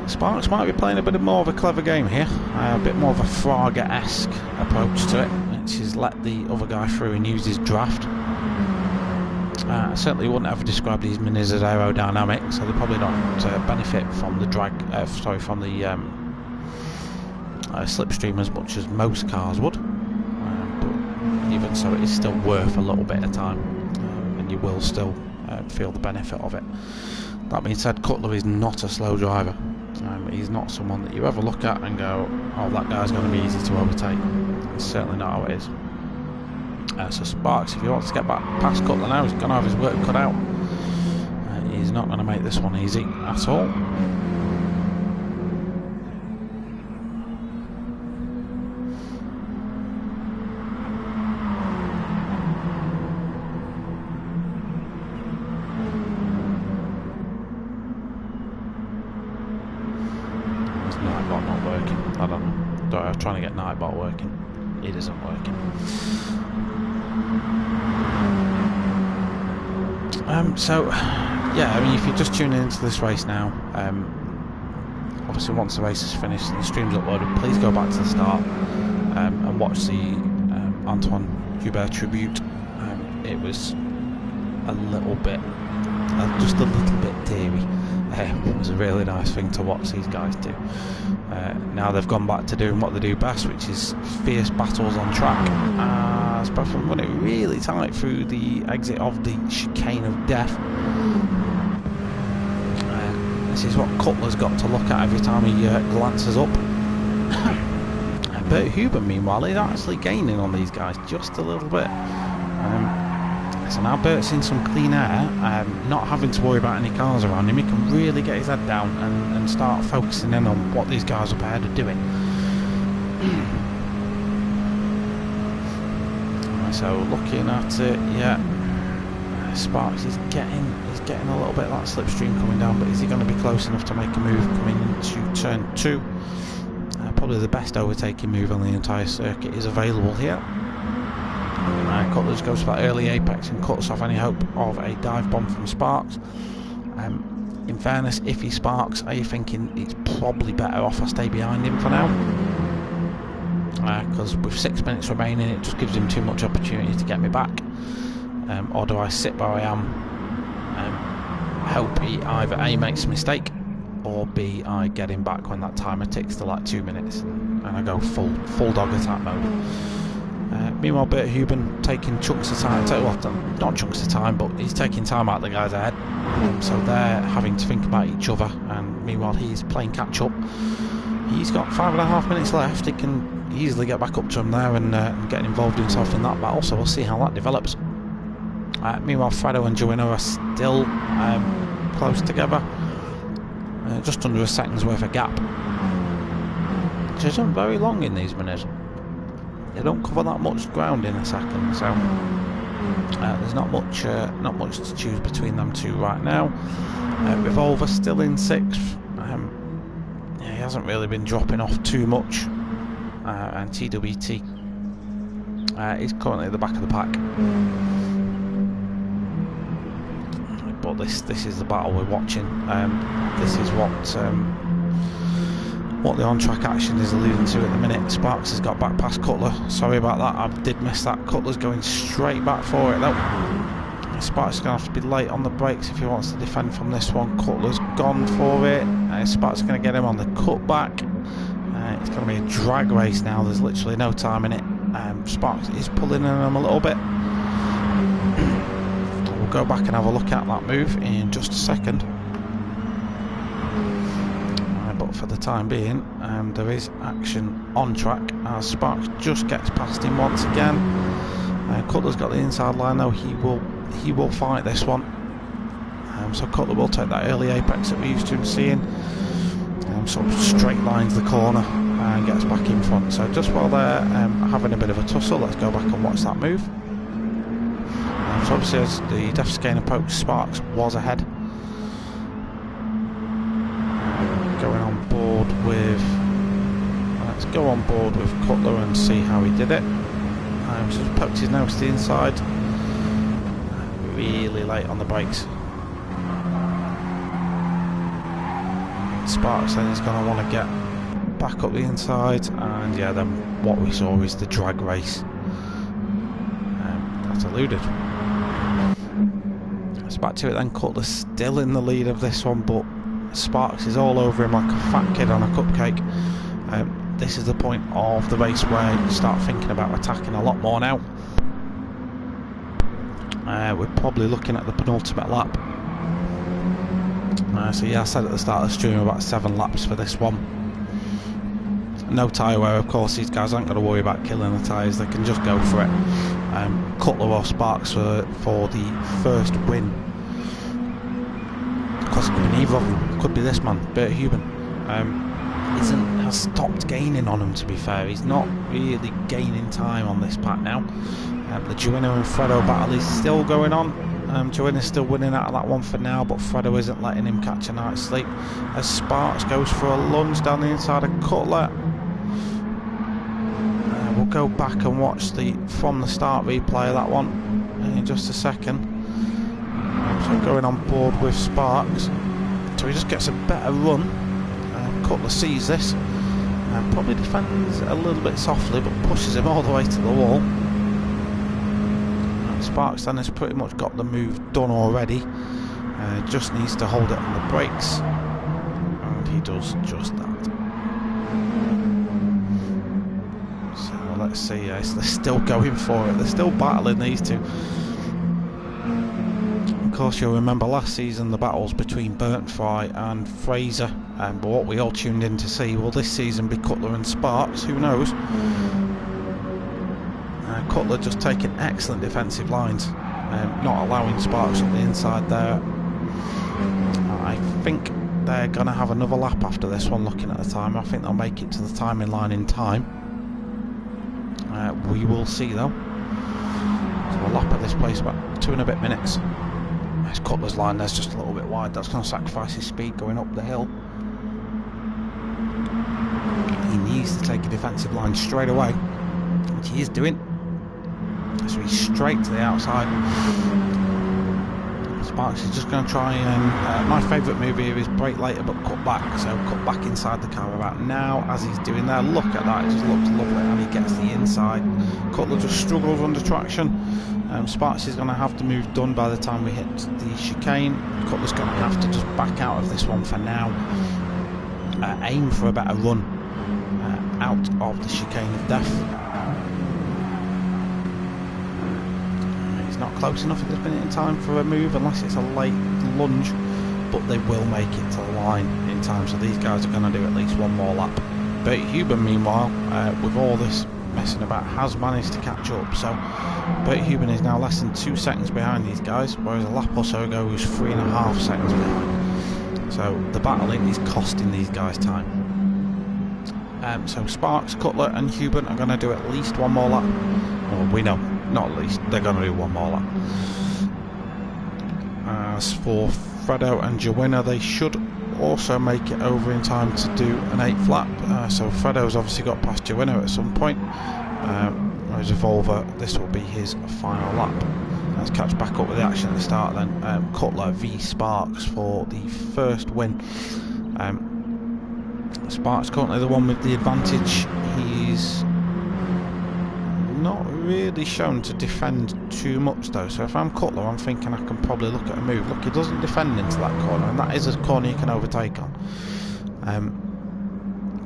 Sparks might be playing a bit more of a clever game here, a bit more of a Frogger-esque approach to it, which is let the other guy through and use his draft. I certainly wouldn't ever describe these minis as aerodynamic, so they probably don't benefit from the from the slipstream as much as most cars would. But even so, it is still worth a little bit of time, and you will still feel the benefit of it. That being said, Cutler is not a slow driver. He's not someone that you ever look at and go, oh, that guy's going to be easy to overtake. It's certainly not how it is. So Sparks, if he wants to get back past Cutler now, he's going to have his work cut out. He's not going to make this one easy at all. Trying to get Nightbot working, it isn't working. So yeah, I mean, if you're just tuning into this race now, obviously once the race is finished and the stream's uploaded, please go back to the start and watch the Anthoine Hubert tribute. It was a little bit, just a little bit teary. It was a really nice thing to watch these guys do. Now they've gone back to doing what they do best, which is fierce battles on track. As both of them run it really tight through the exit of the chicane of death. This is what Cutler's got to look at every time he glances up. Bert Hubert, meanwhile, is actually gaining on these guys just a little bit. So now Bert's in some clean air, not having to worry about any cars around him. He can really get his head down and start focusing in on what these guys up ahead are doing. So looking at it, yeah, Sparks is getting a little bit of that slipstream coming down, but is he going to be close enough to make a move coming into turn 2? Probably the best overtaking move on the entire circuit is available here. Cutler goes for that early apex and cuts off any hope of a dive bomb from Sparks. In fairness, if he Sparks, are you thinking it's probably better off I stay behind him for now? Because with 6 minutes remaining, it just gives him too much opportunity to get me back. Or do I sit where I am, hope he either A, makes a mistake, or B, I get him back when that timer ticks to like 2 minutes and I go full dog attack mode. Meanwhile, Bert Hubert taking chunks of time, well, not chunks of time, but he's taking time out of the guys ahead. So they're having to think about each other, and meanwhile he's playing catch up. He's got 5.5 minutes left. He can easily get back up to him there and get involved himself in that battle, so we'll see how that develops. Meanwhile, Fredo and Joino are still close together, just under a second's worth of gap, which isn't very long in these minutes. They don't cover that much ground in a second, so there's not much to choose between them two right now. Revolver still in 6th. Yeah, he hasn't really been dropping off too much, and TWT is currently at the back of the pack. But this is the battle we're watching. This is what the on-track action is alluding to at the minute. Sparks has got back past Cutler. Sorry about that, I did miss that. Cutler's going straight back for it though. Sparks is going to have to be late on the brakes if he wants to defend from this one. Cutler's gone for it. Sparks is going to get him on the cutback. It's going to be a drag race now. There's literally no time in it. Sparks is pulling in him a little bit. We'll go back and have a look at that move in just a second. But for the time being, there is action on track as Sparks just gets past him once again. Cutler's got the inside line though. He will fight this one. So Cutler will take that early apex that we're used to him seeing. Sort of straight lines the corner and gets back in front. So just while they're having a bit of a tussle, let's go back and watch that move. So obviously as the death scan approached, Sparks was ahead. Going on board with, let's go on board with Cutler and see how he did it. So he's poked his nose to the inside. really late on the brakes. Sparks then is going to want to get back up the inside, and yeah, then what we saw is the drag race. That's eluded. It's back to it then. Cutler still in the lead of this one, but Sparks is all over him like a fat kid on a cupcake. This is the point of the race where you start thinking about attacking a lot more now. We're probably looking at the penultimate lap. So yeah, I said at the start of the stream about 7 laps for this one. No tyre wear, of course. These guys aren't going to worry about killing the tyres, they can just go for it. Cutler or Sparks for the first win. Of course, it could be neither of them. Could be this man, Bert Hubert. Has stopped gaining on him, to be fair. He's not really gaining time on this pack now. The Joanna and Fredo battle is still going on. Joanna's still winning out of that one for now, but Fredo isn't letting him catch a night's sleep as Sparks goes for a lunge down the inside of Cutler. We'll go back and watch the from the start replay of that one in just a second. So going on board with Sparks, so he just gets a better run. Cutler sees this and probably defends a little bit softly, but pushes him all the way to the wall. Sparks then has pretty much got the move done already. Just needs to hold it on the brakes, and he does just that. So let's see, they're still going for it, they're still battling, these two. Of course, you'll remember last season the battles between Burnt Fry and Fraser, but what we all tuned in to see, will this season be Cutler and Sparks? Who knows? Cutler just taking excellent defensive lines, not allowing Sparks on the inside there. I think they're going to have another lap after this one, looking at the time. I think they'll make it to the timing line in time. We will see though. So a lap at this place about 2 and a bit minutes. There's Cutler's line, there's just a little bit wide. That's going to sacrifice his speed going up the hill. He needs to take a defensive line straight away, which he is doing. So he's straight to the outside. Sparks is just going to try and my favourite move here is brake later but cut back. So cut back inside the car about now as he's doing there. Look at that, it just looks lovely, and he gets the inside. Cutler just struggles under traction. Sparks is going to have the move done by the time we hit the chicane. Cutler's going to have to just back out of this one for now. Aim for a better run out of the chicane of death. Not close enough at this minute in time for a move unless it's a late lunge, but they will make it to the line in time, so these guys are going to do at least one more lap. Bert Hubert meanwhile, with all this messing about, has managed to catch up. So Bert Hubert is now less than 2 seconds behind these guys, whereas a lap or so ago he was 3.5 seconds behind. So the battling is costing these guys time. So Sparks, Cutler and Hubert are going to do at least one more lap. Well, we know, not at least, they're going to do one more lap. As for Fredo and Joanna, they should also make it over in time to do an 8th lap. So Fredo's obviously got past Joanna at some point. Whereas Evolver, this will be his final lap. Let's catch back up with the action at the start then. Cutler v Sparks for the first win. Sparks currently the one with the advantage. He's not really shown to defend too much though, so if I'm Cutler I'm thinking I can probably look at a move. Look, he doesn't defend into that corner, and that is a corner you can overtake on.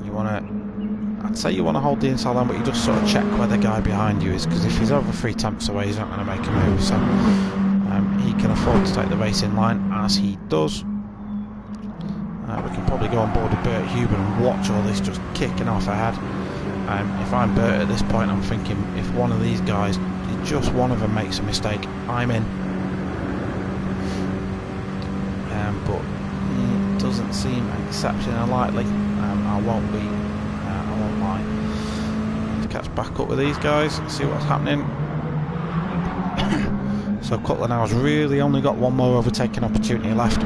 You want to, I'd say you want to hold the inside line, but you just sort of check where the guy behind you is, because if he's over 3 tenths away he's not going to make a move, so he can afford to take the race in line, as he does. We can probably go on board with Bert Hubert and watch all this just kicking off ahead. If I'm Bert at this point, I'm thinking if one of these guys, just one of them makes a mistake, I'm in. But it doesn't seem exceptionally likely. I won't lie. Let's catch back up with these guys and see what's happening. So Cutler now has really only got one more overtaking opportunity left.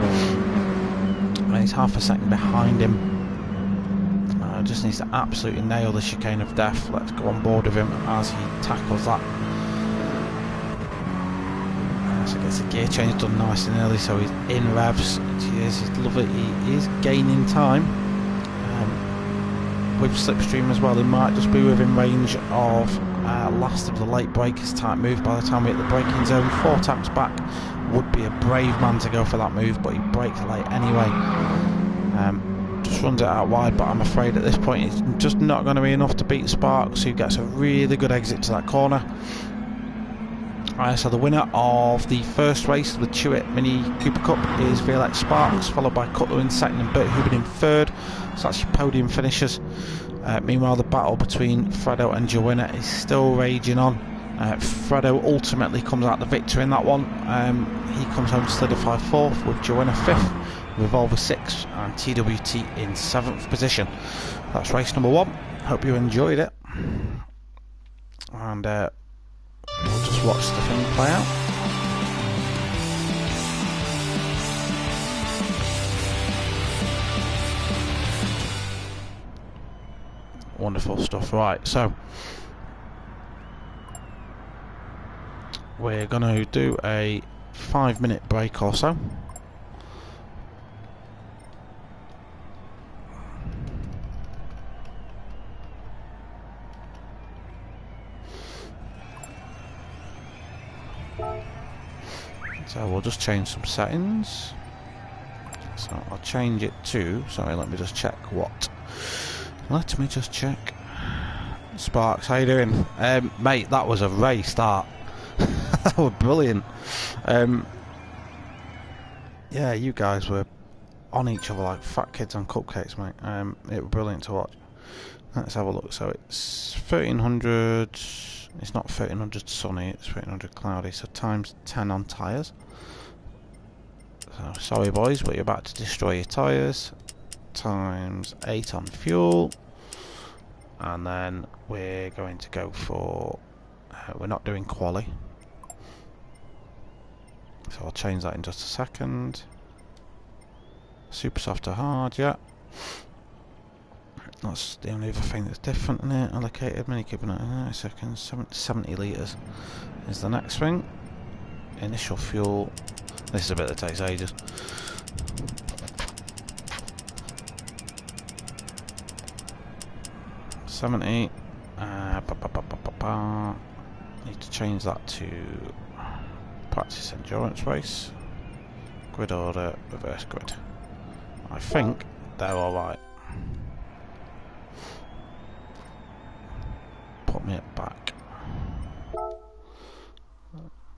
He's half a second behind him. Just needs to absolutely nail the chicane of death. Let's go on board with him as he tackles that. So gets the gear change done nice and early, so he's in revs. He's lovely. He is gaining time. With slipstream as well, he might just be within range of last of the late breakers type move by the time we hit the braking zone. 4 taps back would be a brave man to go for that move, but he brakes late anyway. Just runs it out wide, but I'm afraid at this point it's just not going to be enough to beat Sparks, who gets a really good exit to that corner. So the winner of the first race, the Chewitt Mini Cooper Cup, is VLX Sparks, followed by Cutler in second and Bert Hubert in third. So that's your podium finishers. Meanwhile, the battle between Fredo and Joanna is still raging on. Fredo ultimately comes out the victor in that one. He comes home to solidify 4th, with Joanna 5th, Revolver 6th, and TWT in 7th position. That's race number 1. Hope you enjoyed it. And we'll just watch the thing play out. Wonderful stuff. Right, so we're going to do a 5-minute break or so. So we'll just change some settings. So I'll change it to, sorry, let me just check what. Let me just check. Sparks, how you doing? Mate, that was a race, that. That was brilliant. Yeah, you guys were on each other like fat kids on cupcakes, mate. It was brilliant to watch. Let's have a look. So it's 1300. It's not 1300 sunny, it's 1300 cloudy, so times 10 on tyres. So sorry boys, but you're about to destroy your tyres. Times 8 on fuel. And then we're going to go for... we're not doing quali. So I'll change that in just a second. Super soft to hard, yeah. That's the only other thing that's different in it. Allocated mini cube in 90 seconds. 70 litres is the next thing. Initial fuel. This is a bit that takes ages. Need to change that to practice endurance race. Grid order, reverse grid. I think they're alright. Put me at back.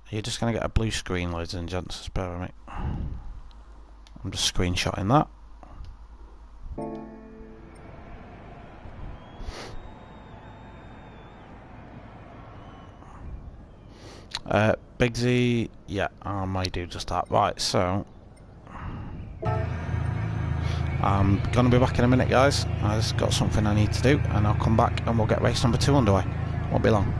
You're just going to get a blue screen, ladies and gents, so bear with me. I'm just screenshotting that. Big Z, yeah, I may do just that. Right, so I'm going to be back in a minute, guys. I just got something I need to do, and I'll come back and we'll get race number 2 underway. Won't be long.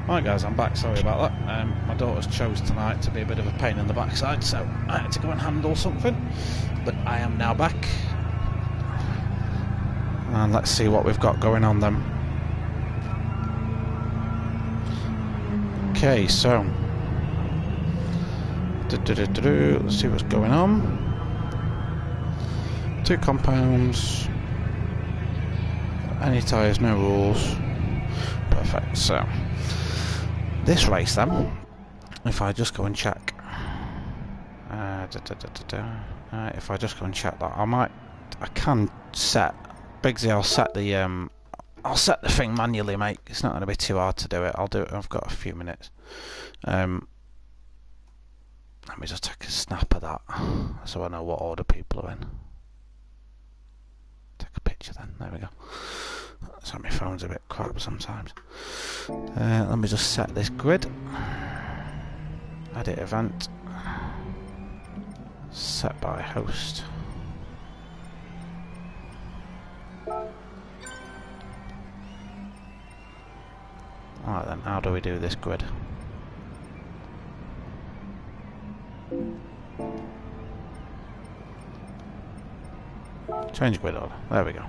Right guys, I'm back, sorry about that. My daughter's chose tonight to be a bit of a pain in the backside, so I had to go and handle something. But I am now back. And let's see what we've got going on then. Okay, so... let's see what's going on. 2 compounds. Any tyres, no rules. Perfect, so... this race then, if I just go and check... if I just go and check that, I can set... Bigsy, I'll set the thing manually, mate. It's not going to be too hard to do it. I'll do it, I've got a few minutes. Let me just take a snap of that, so I know what order people are in. Take a picture then, there we go. So my phone's a bit crap sometimes. Let me just set this grid. Edit event. Set by host. Alright then, how do we do this grid? Change grid order. There we go.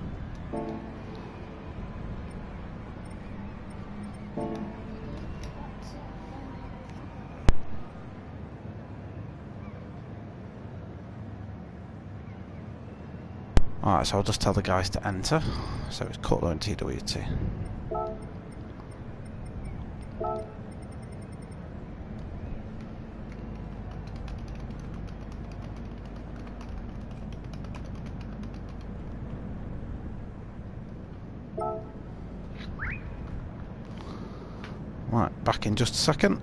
Alright, so I'll just tell the guys to enter. So it's Cutler and TWT. Right, back in just a second.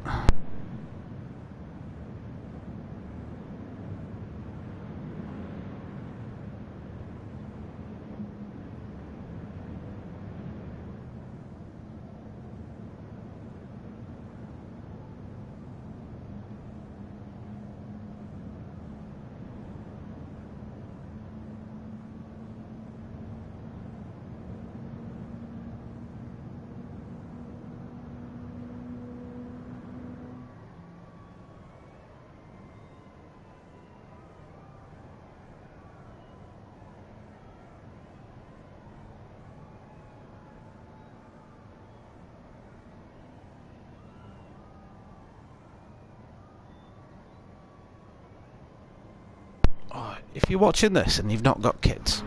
If you're watching this and you've not got kids,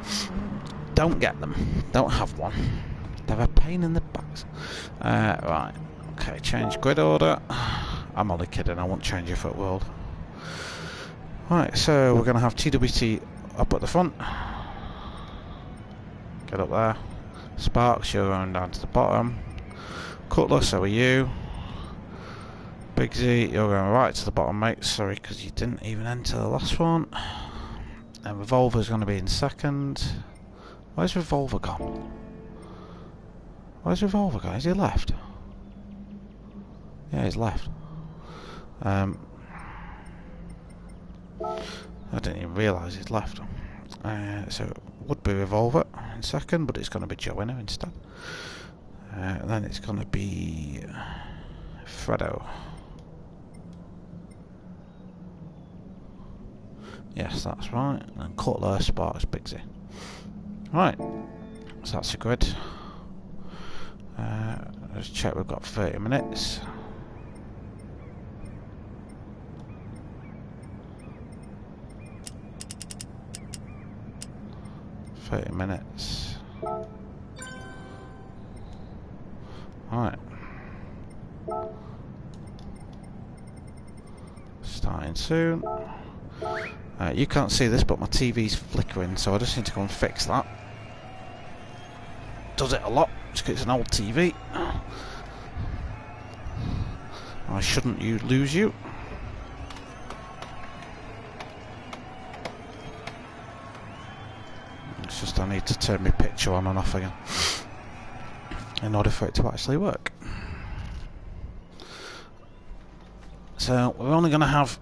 don't get them. Don't have one. They're a pain in the backs. Right. Okay, change grid order. I'm only kidding, I won't change it for world. Right, so we're going to have TWT up at the front. Get up there. Sparks, you're going down to the bottom. Cutler, so are you. Bigsy, you're going right to the bottom, mate. Sorry, because you didn't even enter the last one. And Revolver's going to be in second. Where's Revolver gone? Where's Revolver gone? Is he left? Yeah, he's left. I didn't even realise he's left. So it would be Revolver in second, but it's going to be Joanna instead. And then it's going to be Fredo. Yes, that's right. And Cutler, Sparks, Bigsy. Right, so that's a grid. Let's check, we've got 30 minutes. Alright. Starting soon. You can't see this, but my TV's flickering, so I just need to go and fix that. Does it a lot, just because it's an old TV. I shouldn't lose you. It's just I need to turn my picture on and off again in order for it to actually work. So we're only going to have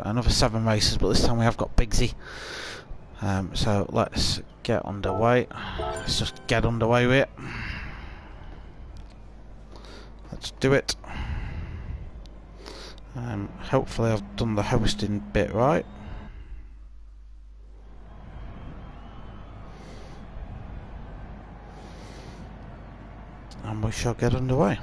another 7 races, but this time we have got Bigsy. So let's get underway. Let's just get underway with it. Let's do it. Hopefully I've done the hosting bit right. And we shall get underway.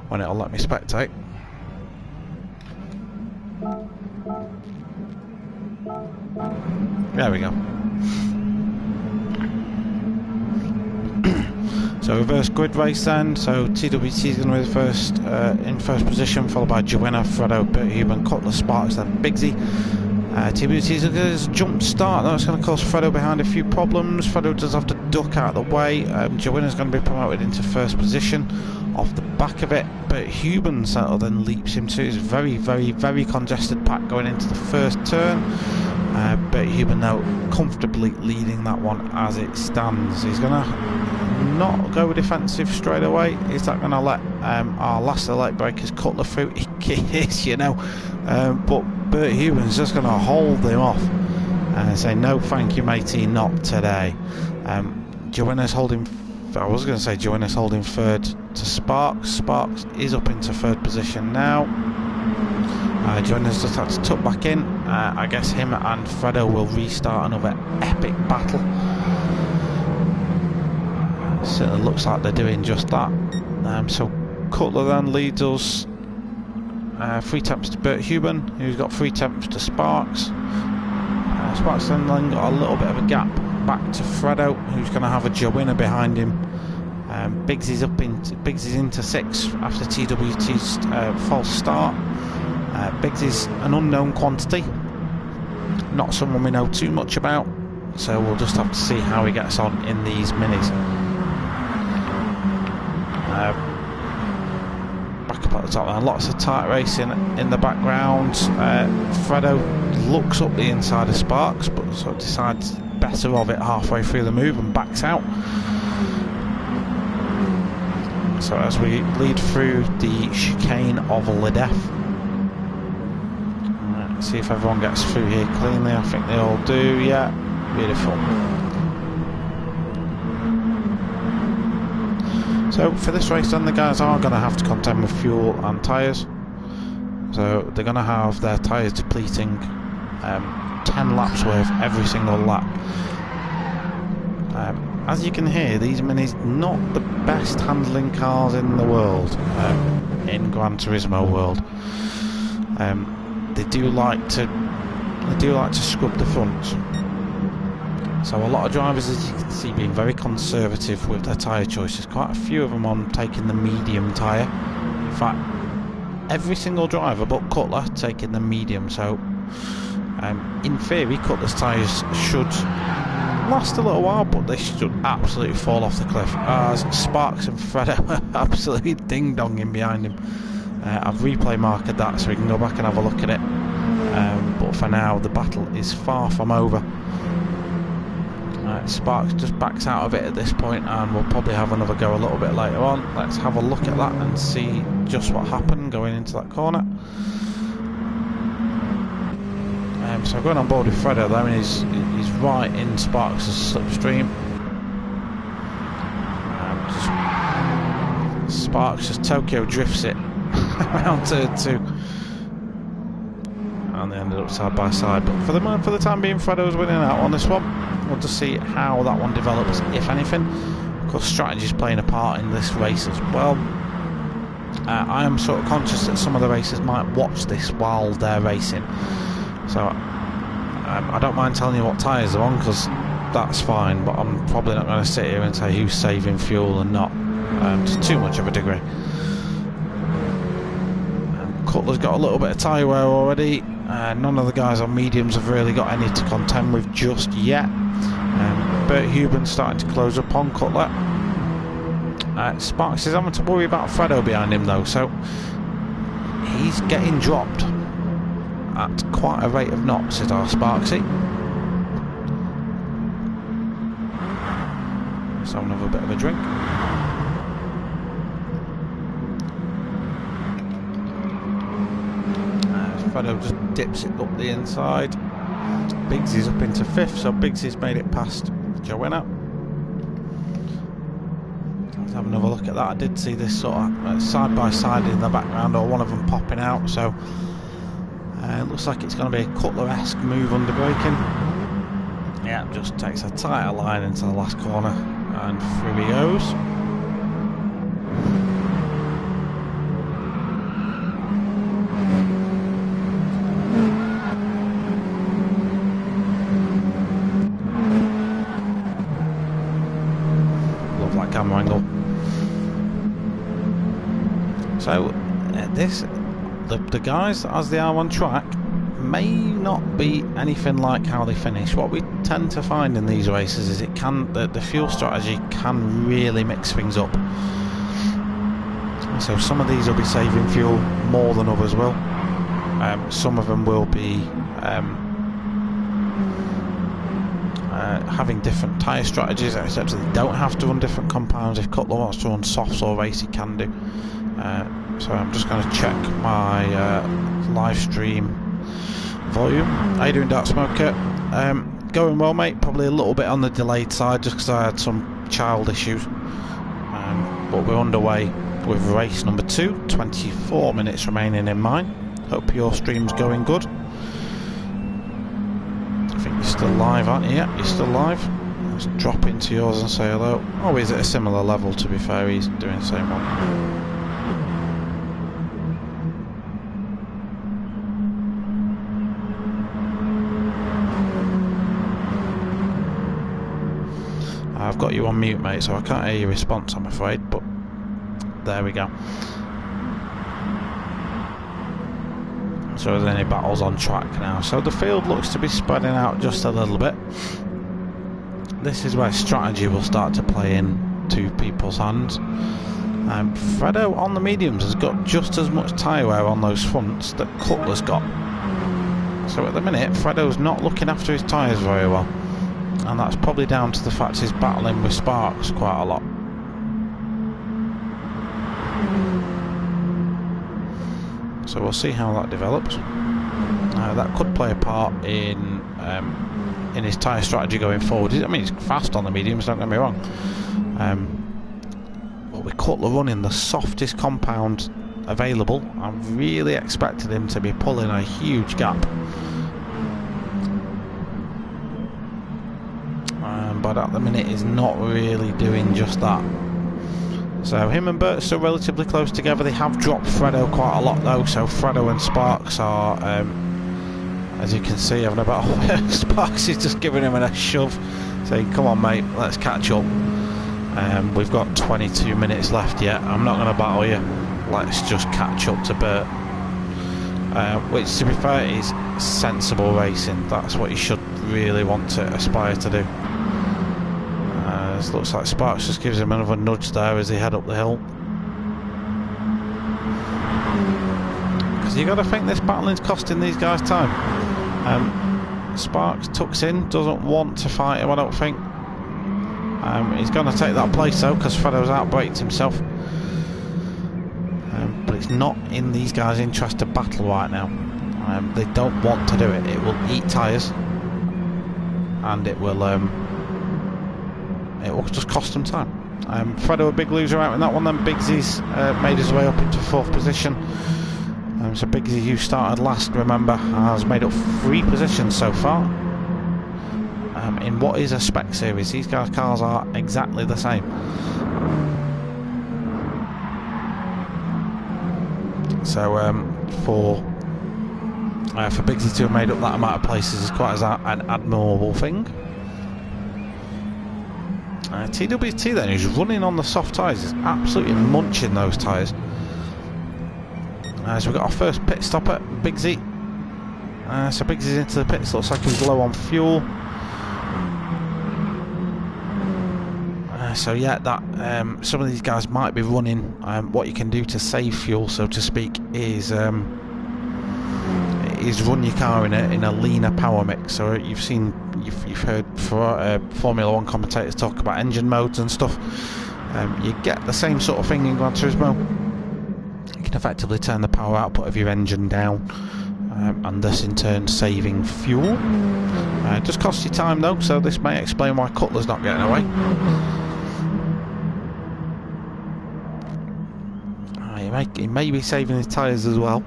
When it'll let me spectate. There we go. So reverse grid race then. So TWT is going to be the first in first position, followed by Joanna, Fredo, Bert Hubert, Cutler, Sparks, then Bigsy. TWT is going to jump start. That's going to cause Fredo behind a few problems. Fredo does have to duck out of the way. Joanna's going to be promoted into first position off the back of it. But Hubert settle then leaps him to his very congested pack going into the first turn. But Hubert now comfortably leading that one as it stands. He's going to not go defensive straight away. Is that going to let our last of the late breakers Cutler through? It is, you know. But Bert Hubert's just going to hold him off and say, no thank you matey, not today. Joanna's holding, I was going to say Joanna's holding third to Sparks. Sparks is up into third position now. Joanna's just had to tuck back in. I guess him and Fredo will restart another epic battle. Certainly looks like they're doing just that. So Cutler then leads us 3 tenths to Bert Hubert, who's got 3 tenths to Sparks. Sparks then got a little bit of a gap back to Fredo, who's going to have a Joanna behind him. Biggsy's into 6 after TWT's false start. Biggsy's an unknown quantity, not someone we know too much about, so we'll just have to see how he gets on in these minis. Back up at the top now, lots of tight racing in the background. Fredo looks up the inside of Sparks, but sort of decides better of it halfway through the move and backs out. So as we lead through the chicane of Lidef, see if everyone gets through here cleanly. I think they all do. Yeah, beautiful. So for this race then, the guys are going to have to contend with fuel and tyres. So they're going to have their tyres depleting 10 laps worth every single lap. As you can hear, these minis not the best handling cars in the world, in Gran Turismo world. They do like to scrub the front. So a lot of drivers, as you can see, being very conservative with their tyre choices. Quite a few of them on taking the medium tyre. In fact, every single driver but Cutler taking the medium. So in theory, Cutler's tyres should last a little while, but they should absolutely fall off the cliff. As Sparks and Fredo are absolutely ding-donging behind him. I've replay marked that so we can go back and have a look at it. But for now, the battle is far from over. Sparks just backs out of it at this point, and we'll probably have another go a little bit later on. Let's have a look at that and see just what happened going into that corner. So going on board with Fredo there, and he's right in Sparks' slipstream. Sparks just Tokyo drifts it around turn 2, and they ended up side by side. But for the time being, Fredo's winning out on this one. We'll just see how that one develops, if anything. Of course, strategy is playing a part in this race as well. I am sort of conscious that some of the racers might watch this while they're racing, so I don't mind telling you what tyres are on, because that's fine, but I'm probably not going to sit here and say who's saving fuel and not, to too much of a degree. Cutler's got a little bit of tyre wear already. None of the guys on mediums have really got any to contend with just yet. Bert Hubert's starting to close up on Cutler. Sparks is having to worry about Fredo behind him though, so he's getting dropped at quite a rate of knots, is our Sparksy. Let's have another bit of a drink. Fredo just dips it up the inside. Biggsy's up into 5th, so Biggsy's made it past Joanna. Let's have another look at that. I did see this sort of side by side in the background, or one of them popping out, so it looks like it's going to be a Cutler-esque move under braking. Yeah, just takes a tighter line into the last corner, and through he goes. Camera angle. So the guys, as they are on track, may not be anything like how they finish. What we tend to find in these races is the fuel strategy can really mix things up. So some of these will be saving fuel more than others will. Some of them will be having different tyre strategies, except that they don't have to run different compounds. If Cutler wants to run softs or race, he can do. So I'm just going to check my live stream volume. How you doing, Darksmoka? Going well, mate. Probably a little bit on the delayed side just because I had some child issues. But we're underway with race number 2. 24 minutes remaining in mine. Hope your stream's going good. I think you're still live, aren't you? Yeah, you're still live. Let's drop into yours and say hello. Oh, he's at a similar level, to be fair. He's doing the same one. I've got you on mute, mate, so I can't hear your response, I'm afraid, but there we go. So there's any battles on track now. So the field looks to be spreading out just a little bit. This is where strategy will start to play into people's hands. Fredo on the mediums has got just as much tyre wear on those fronts that Cutler's got. So at the minute, Fredo's not looking after his tyres very well. And that's probably down to the fact he's battling with sparks quite a lot. So we'll see how that develops. That could play a part in his tyre strategy going forward. I mean, he's fast on the mediums, don't get me wrong. But with Cutler running the softest compound available, I really expected him to be pulling a huge gap. But at the minute he's not really doing just that. So him and Bert are still relatively close together. They have dropped Fredo quite a lot though, so Fredo and Sparks are, as you can see, having a battle. Sparks is just giving him a shove, saying, come on mate, let's catch up. We've got 22 minutes left yet, I'm not going to battle you, let's just catch up to Bert. Which, to be fair, is sensible racing. That's what you should really want to aspire to do. It looks like Sparks just gives him another nudge there as they head up the hill. Because you got to think this battling's costing these guys time. Sparks tucks in, doesn't want to fight him, I don't think. He's going to take that place though, because Fredo's outbraked himself. But it's not in these guys' interest to battle right now. They don't want to do it. It will eat tyres, and it will just cost them time. Fredo a big loser out in that one. Then Biggsy's made his way up into 4th position. So Biggsy, who started last, remember, has made up 3 positions so far. In what is a spec series, these guys' cars are exactly the same. So for Biggsy to have made up that amount of places is quite an admirable thing. TWT then, who's running on the soft tyres, is absolutely munching those tyres. So we've got our first pit stop at Biggsy. So Biggsy's into the pits, looks like he's low on fuel. So yeah, that some of these guys might be running. What you can do to save fuel, so to speak, is run your car in a leaner power mix. So you've heard Formula 1 commentators talk about engine modes and stuff. You get the same sort of thing in Gran Turismo. You can effectively turn the power output of your engine down, and thus in turn saving fuel. It does cost you time though, so this may explain why Cutler's not getting away. he may be saving his tyres as well.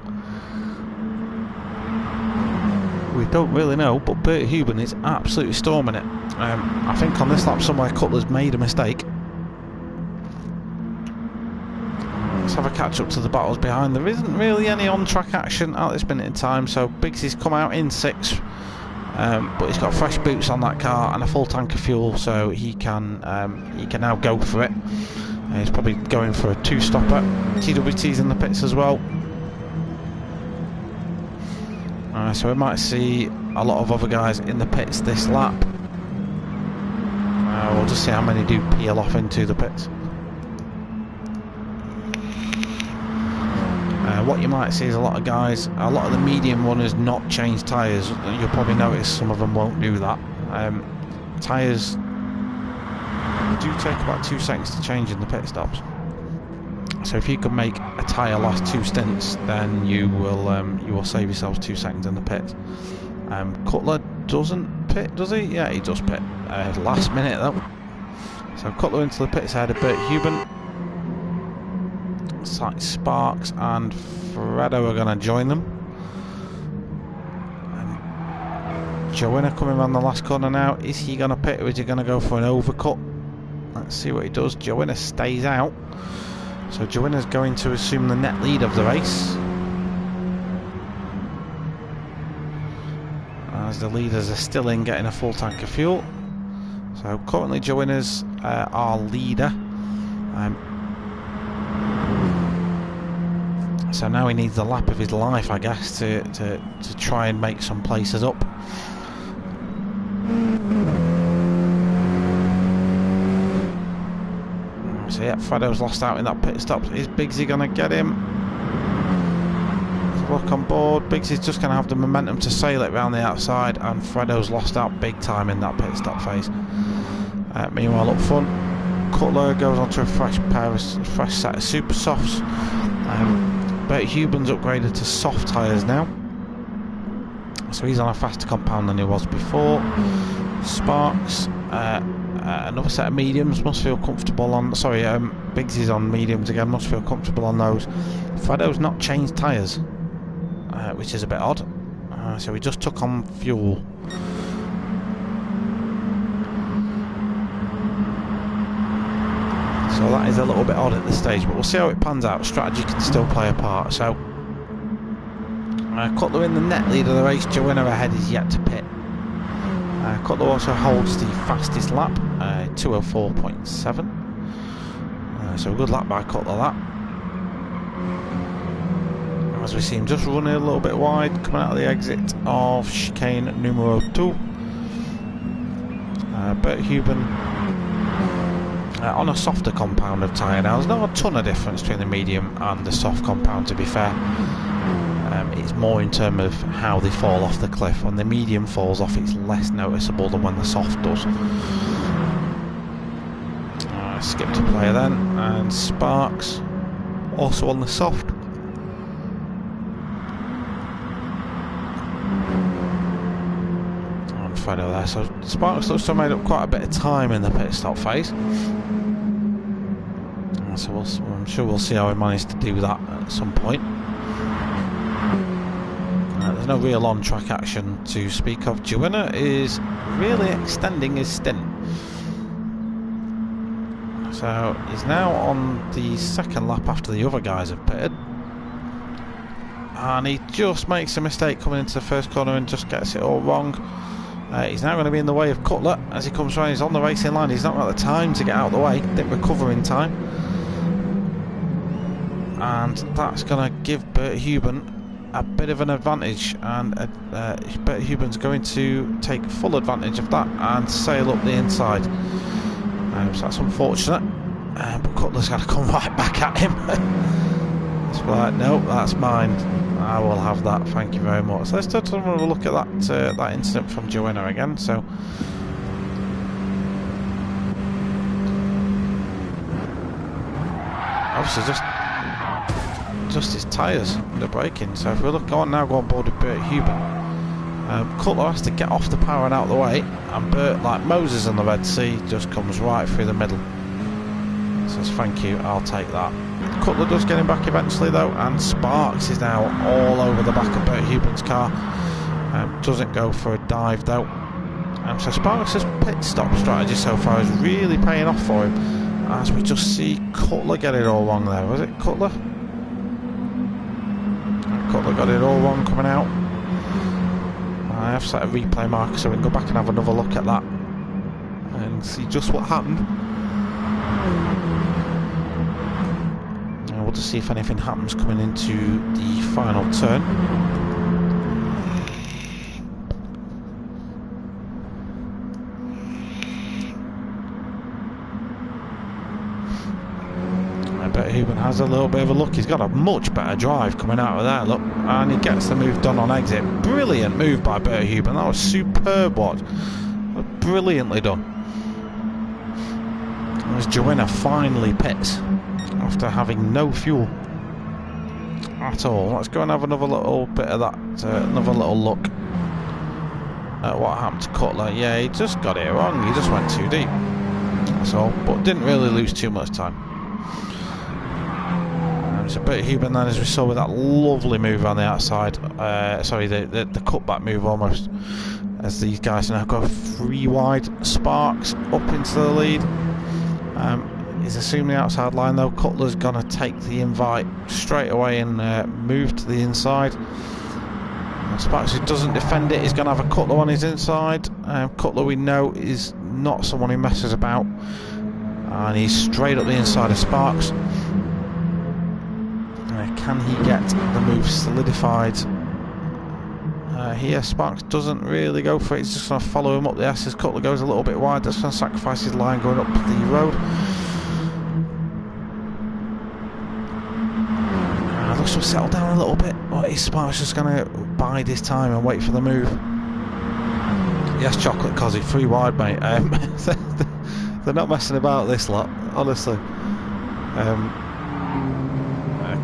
We don't really know, but Bert Hubert is absolutely storming it. I think on this lap somewhere Cutler's made a mistake. Let's have a catch up to the battles behind. There isn't really any on-track action at this minute in time, so Biggsy's come out in 6th, but he's got fresh boots on that car and a full tank of fuel, so he can now go for it. He's probably going for a 2-stopper. TWT's in the pits as well. So we might see a lot of other guys in the pits this lap. We'll just see how many do peel off into the pits. What you might see is a lot of the medium runners not change tyres. You'll probably notice some of them won't do that. Tyres do take about 2 seconds to change in the pit stops. So if you can make a tyre last 2 stints, then you will save yourselves 2 seconds in the pit. Cutler doesn't pit, does he? Yeah, he does pit. Last minute though. So Cutler into the pits ahead of Bert Hubert. Sparks and Fredo are going to join them. And Joanna coming around the last corner now. Is he going to pit or is he going to go for an overcut? Let's see what he does. Joanna stays out. So Joanna's going to assume the net lead of the race, as the leaders are still in getting a full tank of fuel. So currently Joanna's our leader. So now he needs the lap of his life, I guess, to try and make some places up. So yeah, Fredo's lost out in that pit stop. Is Biggsy going to get him? Let's look on board. Biggsy's just going to have the momentum to sail it around the outside, and Fredo's lost out big time in that pit stop phase. Meanwhile, up front, Cutler goes onto a fresh set of super softs. Bert Hubert's upgraded to soft tyres now, so he's on a faster compound than he was before. Sparks, another set of mediums, must feel comfortable on. Sorry, Biggsy's on mediums again, must feel comfortable on those. Fredo's not changed tyres, which is a bit odd. So he just took on fuel. So that is a little bit odd at this stage, but we'll see how it pans out. Strategy can still play a part. So Cutler in the net lead of the race. Joanna ahead is yet to pit. Cutler also holds the fastest lap, 2:04.7. So a good lap by Cutler that. As we see him just running a little bit wide, coming out of the exit of chicane numero 2. Bert Hubert on a softer compound of tyre now. There's not a ton of difference between the medium and the soft compound, to be fair. It's more in terms of how they fall off the cliff. When the medium falls off, it's less noticeable than when the soft does. Skip to player then, and Sparks also on the soft. And Fredo there. So Sparks looks to have made up quite a bit of time in the pit stop phase. So I'm sure we'll see how he managed to do that at some point. There's no real on-track action to speak of. Joanna is really extending his stint. So he's now on the second lap after the other guys have pitted. And he just makes a mistake coming into the first corner and just gets it all wrong. He's now going to be in the way of Cutler as he comes round. He's on the racing line. He's not got the time to get out of the way. Didn't recover in time. And that's going to give Bert Hubert a bit of an advantage, and Bert Hubert's going to take full advantage of that and sail up the inside. So that's unfortunate, but Cutler's got to come right back at him. It's like, no, that's mine. I will have that. Thank you very much. So let's have a look at that incident from Joanna again. So obviously just his tyres are braking. So if we go on board with Bert Hubert, Cutler has to get off the power and out of the way, and Bert, like Moses in the Red Sea, just comes right through the middle. Says thank you, I'll take that. Cutler does get him back eventually though, and Sparks is now all over the back of Bert Hubert's car. Doesn't go for a dive though. So Sparks' pit stop strategy so far is really paying off for him, as we just see Cutler get it all wrong there. Was it Cutler? Cutler got it all wrong coming out. I have set a replay marker so we can go back and have another look at that and see just what happened. And we'll just see if anything happens coming into the final turn. Hubert has a little bit of a look. He's got a much better drive coming out of there, look, and he gets the move done on exit. Brilliant move by Bert Hubert. That was superb watch. Brilliantly done. As Joanna finally pits after having no fuel at all. Let's go and have another little bit of that, another little look at what happened to Cutler. Yeah, he just got it wrong. He just went too deep. That's all, but didn't really lose too much time. So Bert Hubert then, as we saw with that lovely move on the outside, sorry, the cutback move almost, as these guys now go 3 wide. Sparks up into the lead. He's assuming the outside line though. Cutler's going to take the invite straight away and move to the inside. And Sparks, who doesn't defend it, is going to have a Cutler on his inside. Cutler, we know, is not someone who messes about, and he's straight up the inside of Sparks. Can he get the move solidified? Here Sparks doesn't really go for it. He's just going to follow him up the S as Cutler goes a little bit wide. That's going to sacrifice his line going up the road. Looks to settle down a little bit, but Sparks just going to bide his time and wait for the move. Yes, Chocolate Cozzy, 3 wide, mate. They're not messing about this lot, honestly.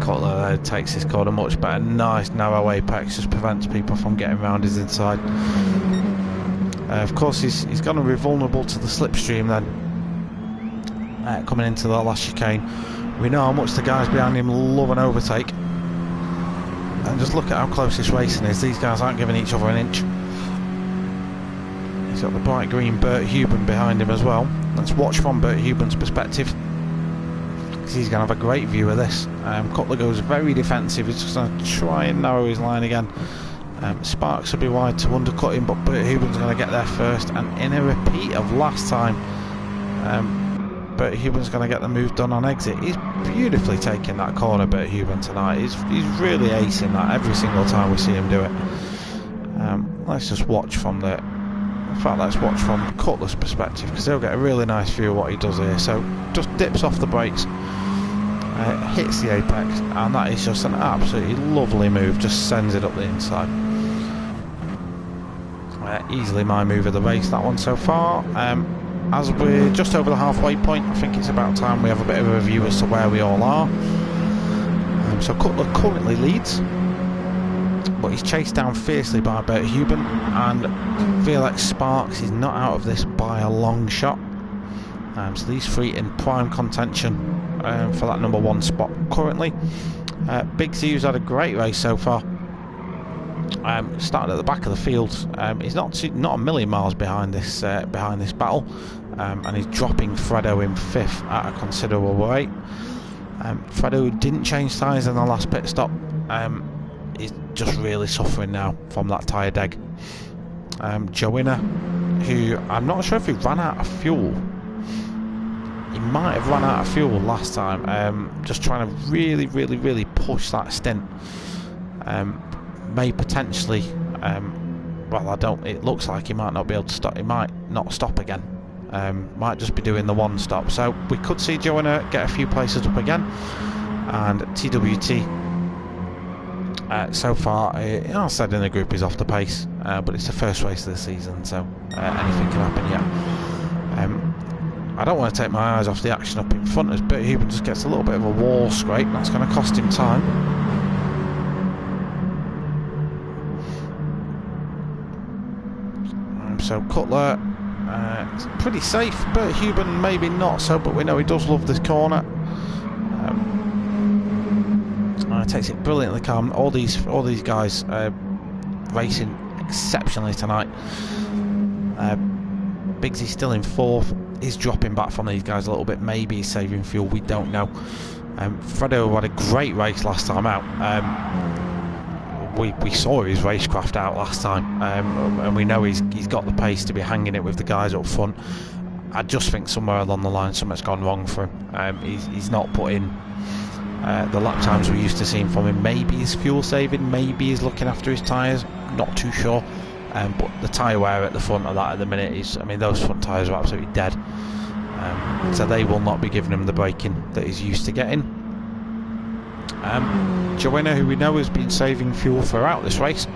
Cutler takes his corner much better. Nice narrow apex, just prevents people from getting round his inside. Of course, he's going to be vulnerable to the slipstream then, coming into the last chicane. We know how much the guys behind him love an overtake, and just look at how close this racing is. These guys aren't giving each other an inch. He's got the bright green Bert Hubert behind him as well. Let's watch from Bert Hubert's perspective, because he's going to have a great view of this. Cutler goes very defensive. He's just going to try and narrow his line again. Sparks will be wide to undercut him, but Bert Hubert's going to get there first, and in a repeat of last time, Bert Hubert's going to get the move done on exit. He's beautifully taking that corner, Bert Hubert, tonight. He's really acing that every single time we see him do it. Let's just watch from the... In fact, let's watch from Cutler's perspective, because they'll get a really nice view of what he does here. So, just dips off the brakes, hits the apex, and that is just an absolutely lovely move. Just sends it up the inside. Easily my move of the race, that one so far. As we're just over the halfway point, I think it's about time we have a bit of a review as to where we all are. So Cutler currently leads, but he's chased down fiercely by Bert Hubert, and Felix Sparks is not out of this by a long shot. So these 3 in prime contention for that number 1 spot currently. Big Z's had a great race so far. Started at the back of the field. He's not a million miles behind this battle, and he's dropping Fredo in 5th at a considerable rate. Fredo didn't change tyres in the last pit stop. He's just really suffering now from that tyre deg. Joanna, who I'm not sure if he ran out of fuel. He might have run out of fuel last time. Just trying to really push that stint. May potentially, well, it looks like he might not be able to stop. He might not stop again. Might just be doing the 1 stop. So we could see Joanna get a few places up again. And TWT, so far, I said in the group, he's off the pace, but it's the first race of the season, so anything can happen yet. I don't want to take my eyes off the action up in front, as Bert Hubert just gets a little bit of a wall scrape. That's going to cost him time. So Cutler It's pretty safe. Bert Hubert maybe not so, but we know he does love this corner. Takes it brilliantly calm. All these guys racing exceptionally tonight. Biggsy's still in 4th. He's dropping back from these guys a little bit. Maybe he's saving fuel. We don't know. Fredo had a great race last time out. We saw his racecraft out last time, and we know he's got the pace to be hanging it with the guys up front. I just think somewhere along the line something's gone wrong for him. He's not put in the lap times we used to see from him. Maybe he's fuel saving, maybe he's looking after his tyres, not too sure. But the tyre wear at the front of that at the minute is, I mean, those front tyres are absolutely dead. So they will not be giving him the braking that he's used to getting. Joanna, who we know has been saving fuel throughout this race,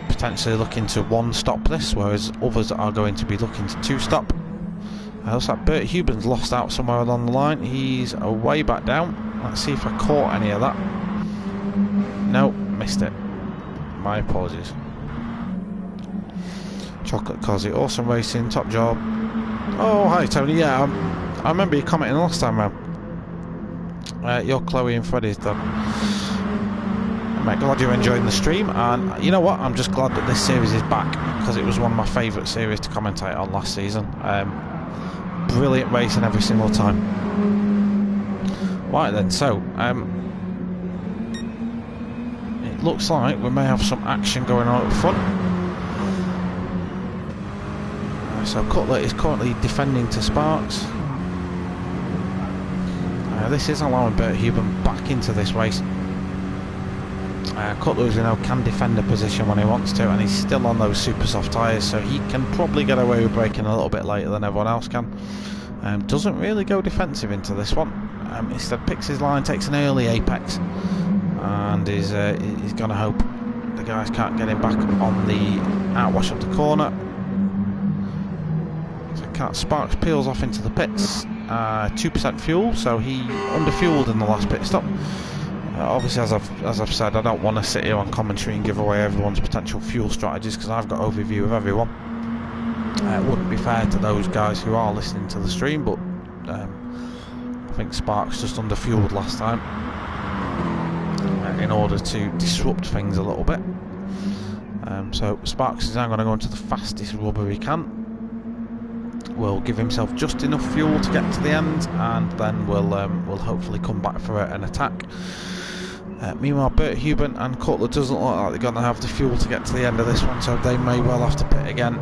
potentially looking to 1-stop this, whereas others are going to be looking to 2-stop. Looks like Bert Hubert's lost out somewhere along the line. He's way back down. Let's see if I caught any of that. No, missed it. My apologies. Chocolate Cosy, awesome racing, top job. Oh, hi Tony. Yeah, I remember you commenting last time round. Your Chloe and Freddie's done. I'm glad you're enjoying the stream, and you know what? I'm just glad that this series is back, because it was one of my favourite series to commentate on last season. Brilliant racing every single time. Right then, so it looks like we may have some action going on up front. So Cutler is currently defending to Sparks. This is allowing Bert Hubert back into this race. Cutler, as we know, can defend a position when he wants to, and he's still on those super soft tyres, so he can probably get away with braking a little bit later than everyone else can. Doesn't really go defensive into this one. Instead picks his line, takes an early apex, and he's going to hope the guys can't get him back on the outwash of the corner. So Sparks peels off into the pits. 2% fuel, so he underfueled in the last pit stop. Obviously, as I've said, I don't want to sit here on commentary and give away everyone's potential fuel strategies, because I've got overview of everyone. It wouldn't be fair to those guys who are listening to the stream, but I think Sparks just underfueled last time in order to disrupt things a little bit. So Sparks is now going to go into the fastest rubber he can. Will give himself just enough fuel to get to the end, and then we'll hopefully come back for an attack. Meanwhile, Bert Hubert and Cutler doesn't look like they're going to have the fuel to get to the end of this one, so they may well have to pit again.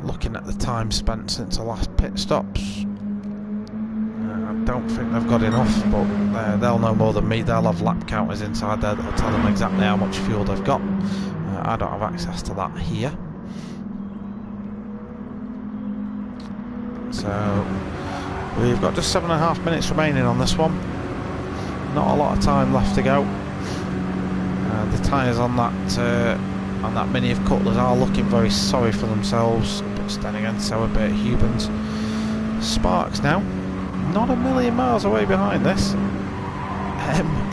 Looking at the time spent since the last pit stops, I don't think they've got enough, but they'll know more than me. They'll have lap counters inside there that'll tell them exactly how much fuel they've got. I don't have access to that here. So we've got just 7.5 minutes remaining on this one. Not a lot of time left to go. The tyres on that Mini of Cutler's are looking very sorry for themselves, but then again, so a bit Hubert's. Sparks now, not a million miles away behind this.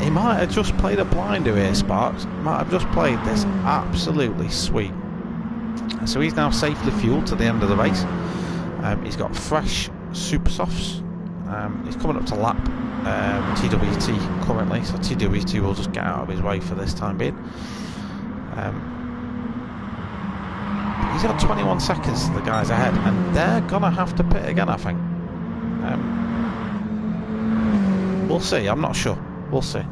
He might have just played a blinder here, Sparks. Might have just played this absolutely sweet. So he's now safely fueled to the end of the race. He's got fresh super softs. He's coming up to lap TWT currently, so TWT will just get out of his way for this time being. He's got 21 seconds to the guys ahead, and they're gonna have to pit again, I think. We'll see. I'm not sure. We'll see.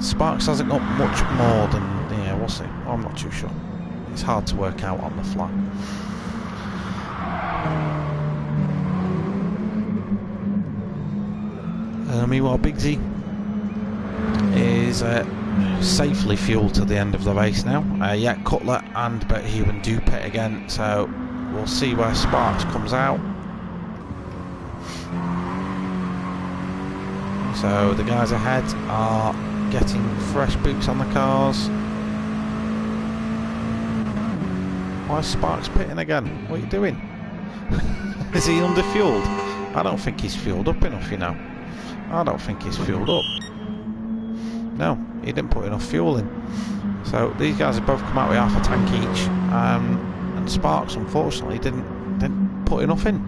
Sparks hasn't got much more than, yeah, we'll see. I'm not too sure. It's hard to work out on the fly. Meanwhile, Bigsy is safely fueled to the end of the race now. Yeah, Cutler and Bert Hubert do pit again, so we'll see where Sparks comes out. So the guys ahead are getting fresh boots on the cars. Why is Sparks pitting again? What are you doing? Is he underfueled? I don't think he's fueled up enough, you know. I don't think he's fueled up. No, he didn't put enough fuel in. So these guys have both come out with half a tank each. Sparks unfortunately didn't put enough in.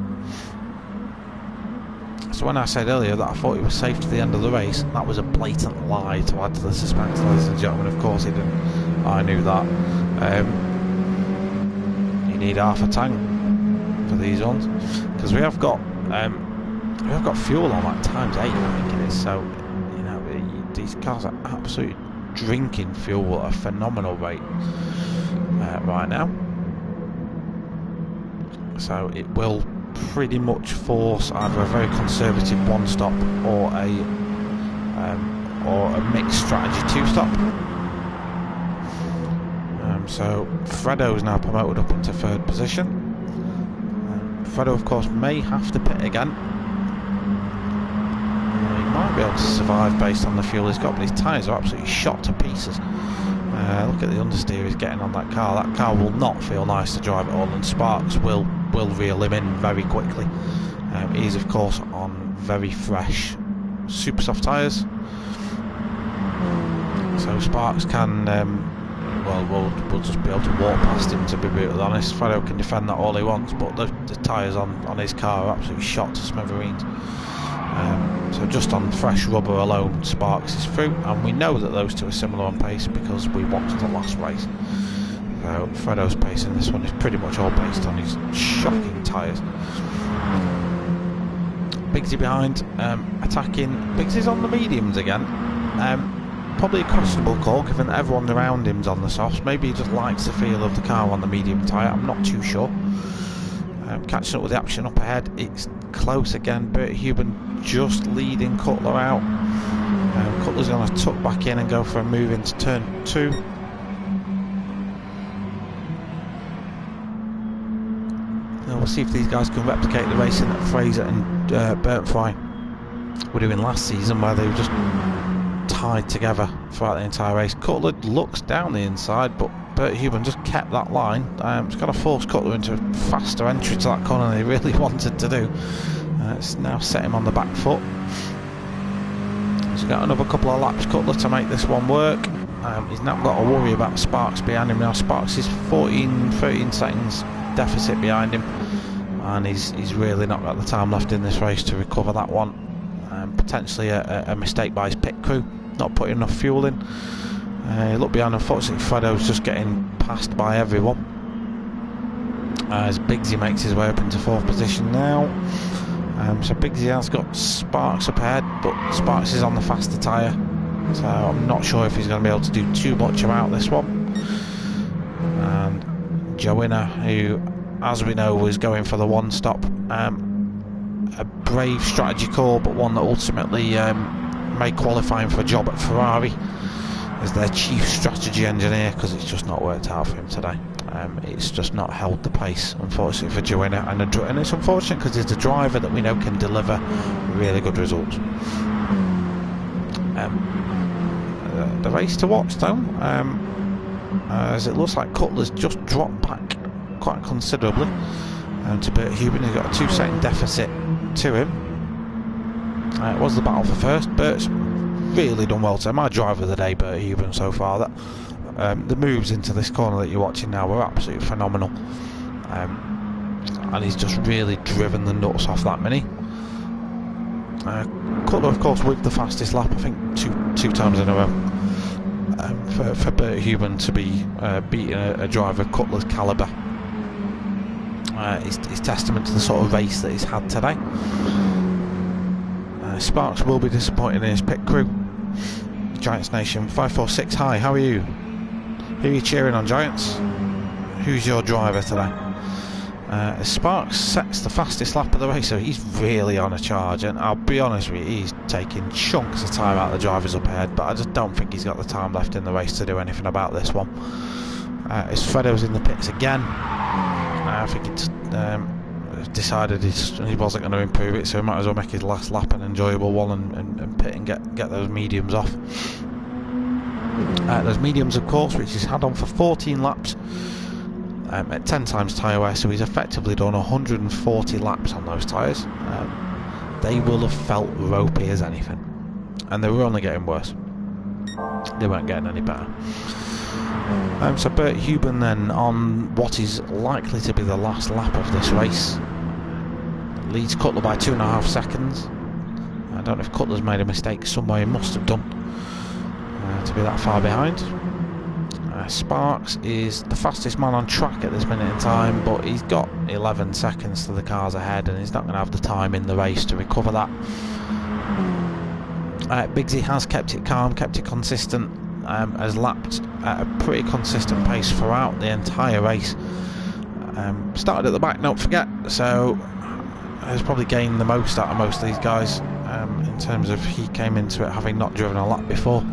So when I said earlier that I thought he was safe to the end of the race, that was a blatant lie to add to the suspense, ladies and gentlemen. Of course he didn't. I knew that. You need half a tank for these ones, because we have got fuel on like ×8, I think it is. So you know, these cars are absolutely drinking fuel at a phenomenal rate right now. So it will pretty much force either a very conservative 1-stop or a mixed strategy 2-stop. So Fredo is now promoted up into 3rd position. Fredo, of course, may have to pit again. He might be able to survive based on the fuel he's got, but his tyres are absolutely shot to pieces. Look at the understeer he's getting on that car. That car will not feel nice to drive at all, and Sparks will reel him in very quickly. He's, of course, on very fresh super soft tyres, so Sparks can we'll just be able to walk past him, to be brutally honest. Fredo can defend that all he wants, but the tyres on his car are absolutely shot to smithereens. So just on fresh rubber alone, Sparks is through, and we know that those two are similar on pace because we watched the last race. So Fredo's pace in this one is pretty much all based on his shocking tyres. Biggsy behind, attacking. Biggsy's on the mediums again. Probably a questionable call given that everyone around him's on the softs. Maybe he just likes the feel of the car on the medium tyre, I'm not too sure. Catching up with the action up ahead, it's close again. Bert Hubert just leading Cutler out. Cutler's going to tuck back in and go for a move into turn 2. Now we'll see if these guys can replicate the racing that Fraser and Burntfry were doing last season, where they were just tied together throughout the entire race. Cutler looks down the inside, but Bert Hubert just kept that line. It's going to force Cutler into a faster entry to that corner than he really wanted to do. It's now set him on the back foot. He's got another couple of laps, Cutler, to make this one work. He's not got to worry about Sparks behind him now. Sparks is 13 seconds deficit behind him, and he's really not got the time left in this race to recover that one. Potentially a mistake by his pit crew, not putting enough fuel in. Look behind, unfortunately Fredo's just getting passed by everyone as Biggsy makes his way up into 4th position now. So Biggsy has got Sparks up ahead, but Sparks is on the faster tyre, so I'm not sure if he's going to be able to do too much about this one. And Joanna, who as we know was going for the 1-stop, a brave strategy call, but one that ultimately made qualifying for a job at Ferrari as their chief strategy engineer, because it's just not worked out for him today. It's just not held the pace, unfortunately, for Joanna, and it's unfortunate because he's a driver that we know can deliver really good results. The race to watch though, as it looks like Cutler's just dropped back quite considerably to Bert Hubert. He's got a 2-second deficit to him. It was the battle for first. Bert's really done well today. My driver of the day, Bert Hubert, so far. That the moves into this corner that you're watching now were absolutely phenomenal, and he's just really driven the nuts off that mini. Cutler, of course, with the fastest lap, I think two times in a row. For Bert Hubert to be beating a driver of Cutler's calibre is testament to the sort of race that he's had today. Sparks will be disappointed in his pit crew. Giants Nation 546, hi, how are you? Who are you cheering on, Giants? Who's your driver today? Sparks sets the fastest lap of the race, so he's really on a charge, and I'll be honest with you, he's taking chunks of time out of the drivers up ahead, but I just don't think he's got the time left in the race to do anything about this one. As Fredo's in the pits again, I think it's decided he wasn't going to improve it, so he might as well make his last lap an enjoyable one and pit and get those mediums off. Those mediums, of course, which he's had on for 14 laps at 10 times tyre wear, so he's effectively done 140 laps on those tyres. They will have felt ropey as anything, and they were only getting worse. They weren't getting any better. So Bert Hubert then on what is likely to be the last lap of this race. Leads Cutler by 2.5 seconds. I don't know if Cutler's made a mistake somewhere, he must have done, to be that far behind. Sparks is the fastest man on track at this minute in time, but he's got 11 seconds to the cars ahead and he's not going to have the time in the race to recover that. Bigsy has kept it calm, kept it consistent, has lapped at a pretty consistent pace throughout the entire race. Started at the back, don't forget, so has probably gained the most out of most of these guys, in terms of he came into it having not driven a lap before.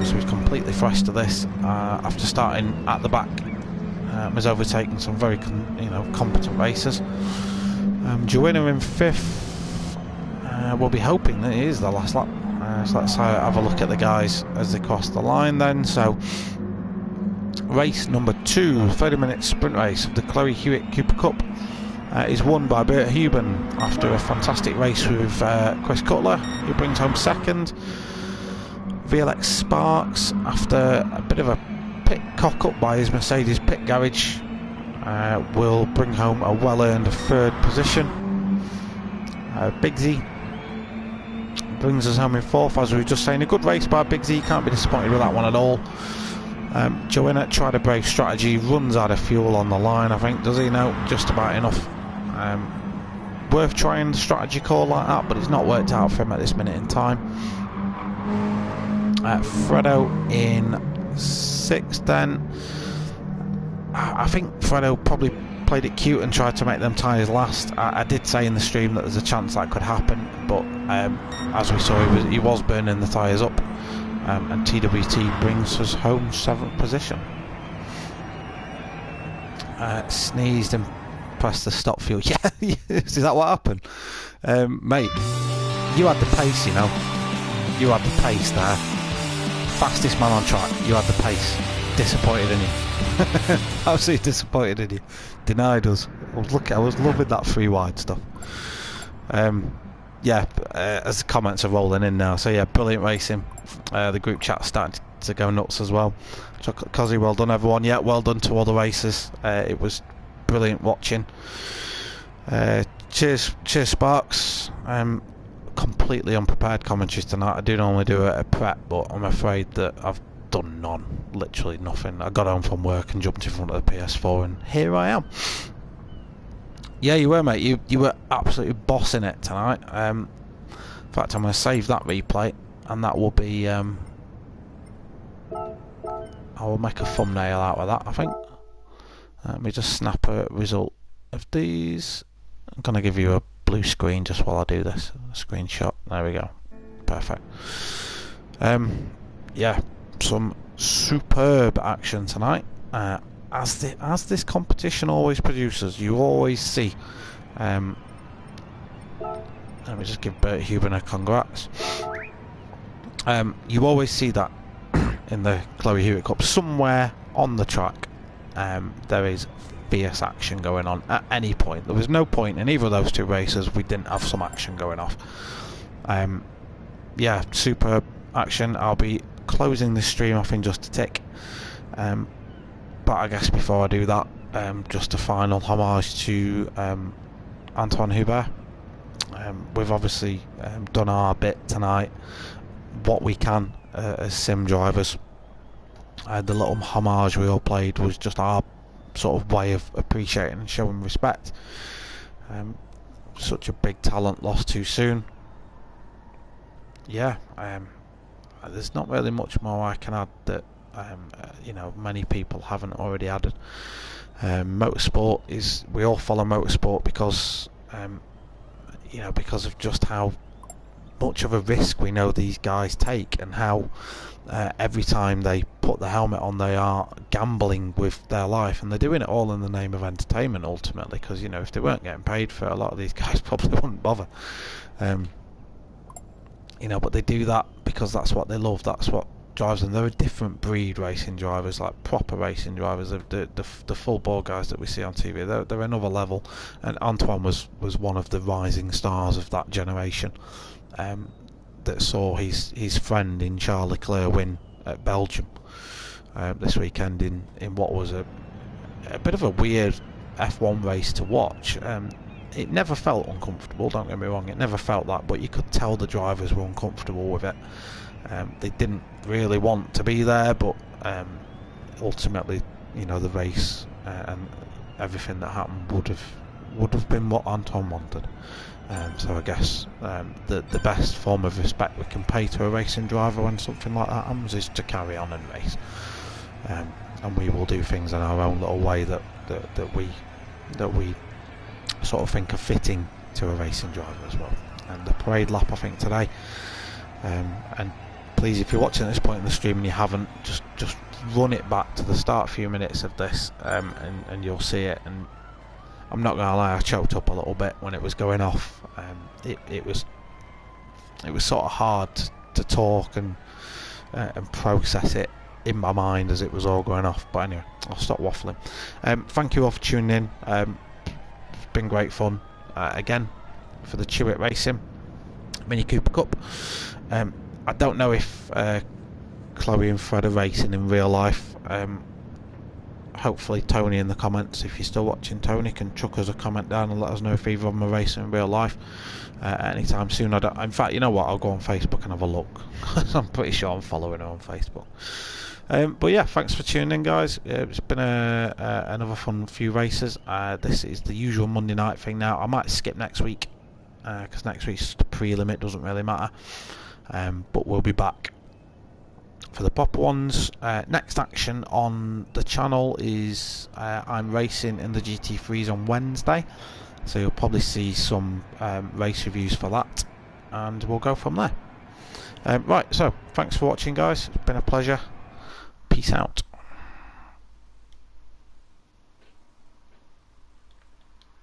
So he's completely fresh to this after starting at the back. Has overtaken some very competent racers. Joanna in 5th. We'll be hoping that it is the last lap. So let's have a look at the guys as they cross the line then. So race number 2, 30-minute sprint race of the Chloe Hewitt Cooper Cup, is won by Bert Hubert after a fantastic race with Chris Cutler, who brings home 2nd. VLX Sparks, after a bit of a pit cock-up by his Mercedes pit garage, will bring home a well-earned 3rd position. Bigsy brings us home in 4th, as we were just saying. A good race by Bigsy, can't be disappointed with that one at all. Joanna tried a brave strategy, runs out of fuel on the line, I think, does he? No, just about enough. Worth trying the strategy call like that, but it's not worked out for him at this minute in time. Fredo in 6th then. I think Fredo probably played it cute and tried to make them tyres last. I did say in the stream that there's a chance that could happen, but as we saw, he was burning the tyres up, and TWT brings us home 7th position. Sneezed and pressed the stop fuel. Yeah, is that what happened? Mate, you had the pace, you know. You had the pace there. Fastest man on track, you had the pace. Disappointed in you. Absolutely disappointed in you. Denied us. I was loving that 3 wide stuff. Yeah, as the comments are rolling in now. So yeah, brilliant racing. The group chat's starting to go nuts as well. Chocolate Cozzy, well done everyone. Yeah, well done to all the racers. It was brilliant watching. Cheers Sparks. Completely unprepared commentaries tonight. I do normally do a prep, but I'm afraid that I've done none, literally nothing. I got home from work and jumped in front of the PS4 and here I am. Yeah, you were, mate. You were absolutely bossing it tonight. In fact, I'm going to save that replay and that will be I will make a thumbnail out of that, I think. Let me just snap a result of these. I'm going to give you a blue screen just while I do this. A screenshot. There we go. Perfect. Yeah, some superb action tonight. As this competition always produces, you always see. Let me just give Bert Hubert a congrats. You always see that in the Chloe Hewitt Cup. Somewhere on the track, there is fierce action going on at any point. There was no point in either of those 2 races we didn't have some action going off. Yeah, superb action. I'll be closing this stream off in just a tick, but I guess before I do that, just a final homage to Anthoine Hubert. We've obviously done our bit tonight, what we can as sim drivers. The little homage we all played was just our sort of way of appreciating and showing respect. Such a big talent lost too soon. Yeah, there's not really much more I can add that many people haven't already added. Motorsport is, we all follow motorsport because because of just how much of a risk we know these guys take, and how every time they put the helmet on they are gambling with their life, and they're doing it all in the name of entertainment ultimately, because if they weren't getting paid for it, a lot of these guys probably wouldn't bother. But they do that because that's what they love, that's what drives them. They're a different breed, racing drivers, like proper racing drivers. The full bore guys that we see on TV, they're another level, and Anthoine was one of the rising stars of that generation. that saw his friend in Charlie Clare win at Belgium this weekend in what was a bit of a weird F1 race to watch. It never felt uncomfortable, don't get me wrong, it never felt that, but you could tell the drivers were uncomfortable with it. They didn't really want to be there, but ultimately, you know, the race and everything that happened would have been what Anthoine wanted. So I guess the best form of respect we can pay to a racing driver when something like that happens is to carry on and race. And we will do things in our own little way that we sort of think are fitting to a racing driver as well. And the parade lap, I think, today, and please, if you're watching at this point in the stream and you haven't, just run it back to the start few minutes of this, and you'll see it. And I'm not gonna lie, I choked up a little bit when it was going off. It was sort of hard to talk and process it in my mind as it was all going off. But anyway, I'll stop waffling. Thank you all for tuning in. It's been great fun again for the Chewitt Racing Mini Cooper Cup. I don't know if Chloe and Fred are racing in real life. Hopefully Tony in the comments, if you're still watching, Tony can chuck us a comment down and let us know if either of them are racing in real life anytime soon. In fact, you know what, I'll go on Facebook and have a look. I'm pretty sure I'm following her on Facebook. But yeah, thanks for tuning in, guys. It's been another fun few races. This is the usual Monday night thing now. I might skip next week because next week's the pre-limit, doesn't really matter. But we'll be back for the proper ones. Next action on the channel is I'm racing in the GT3s on Wednesday, so you'll probably see some race reviews for that, and we'll go from there. Right, so thanks for watching, guys. It's been a pleasure. Peace out.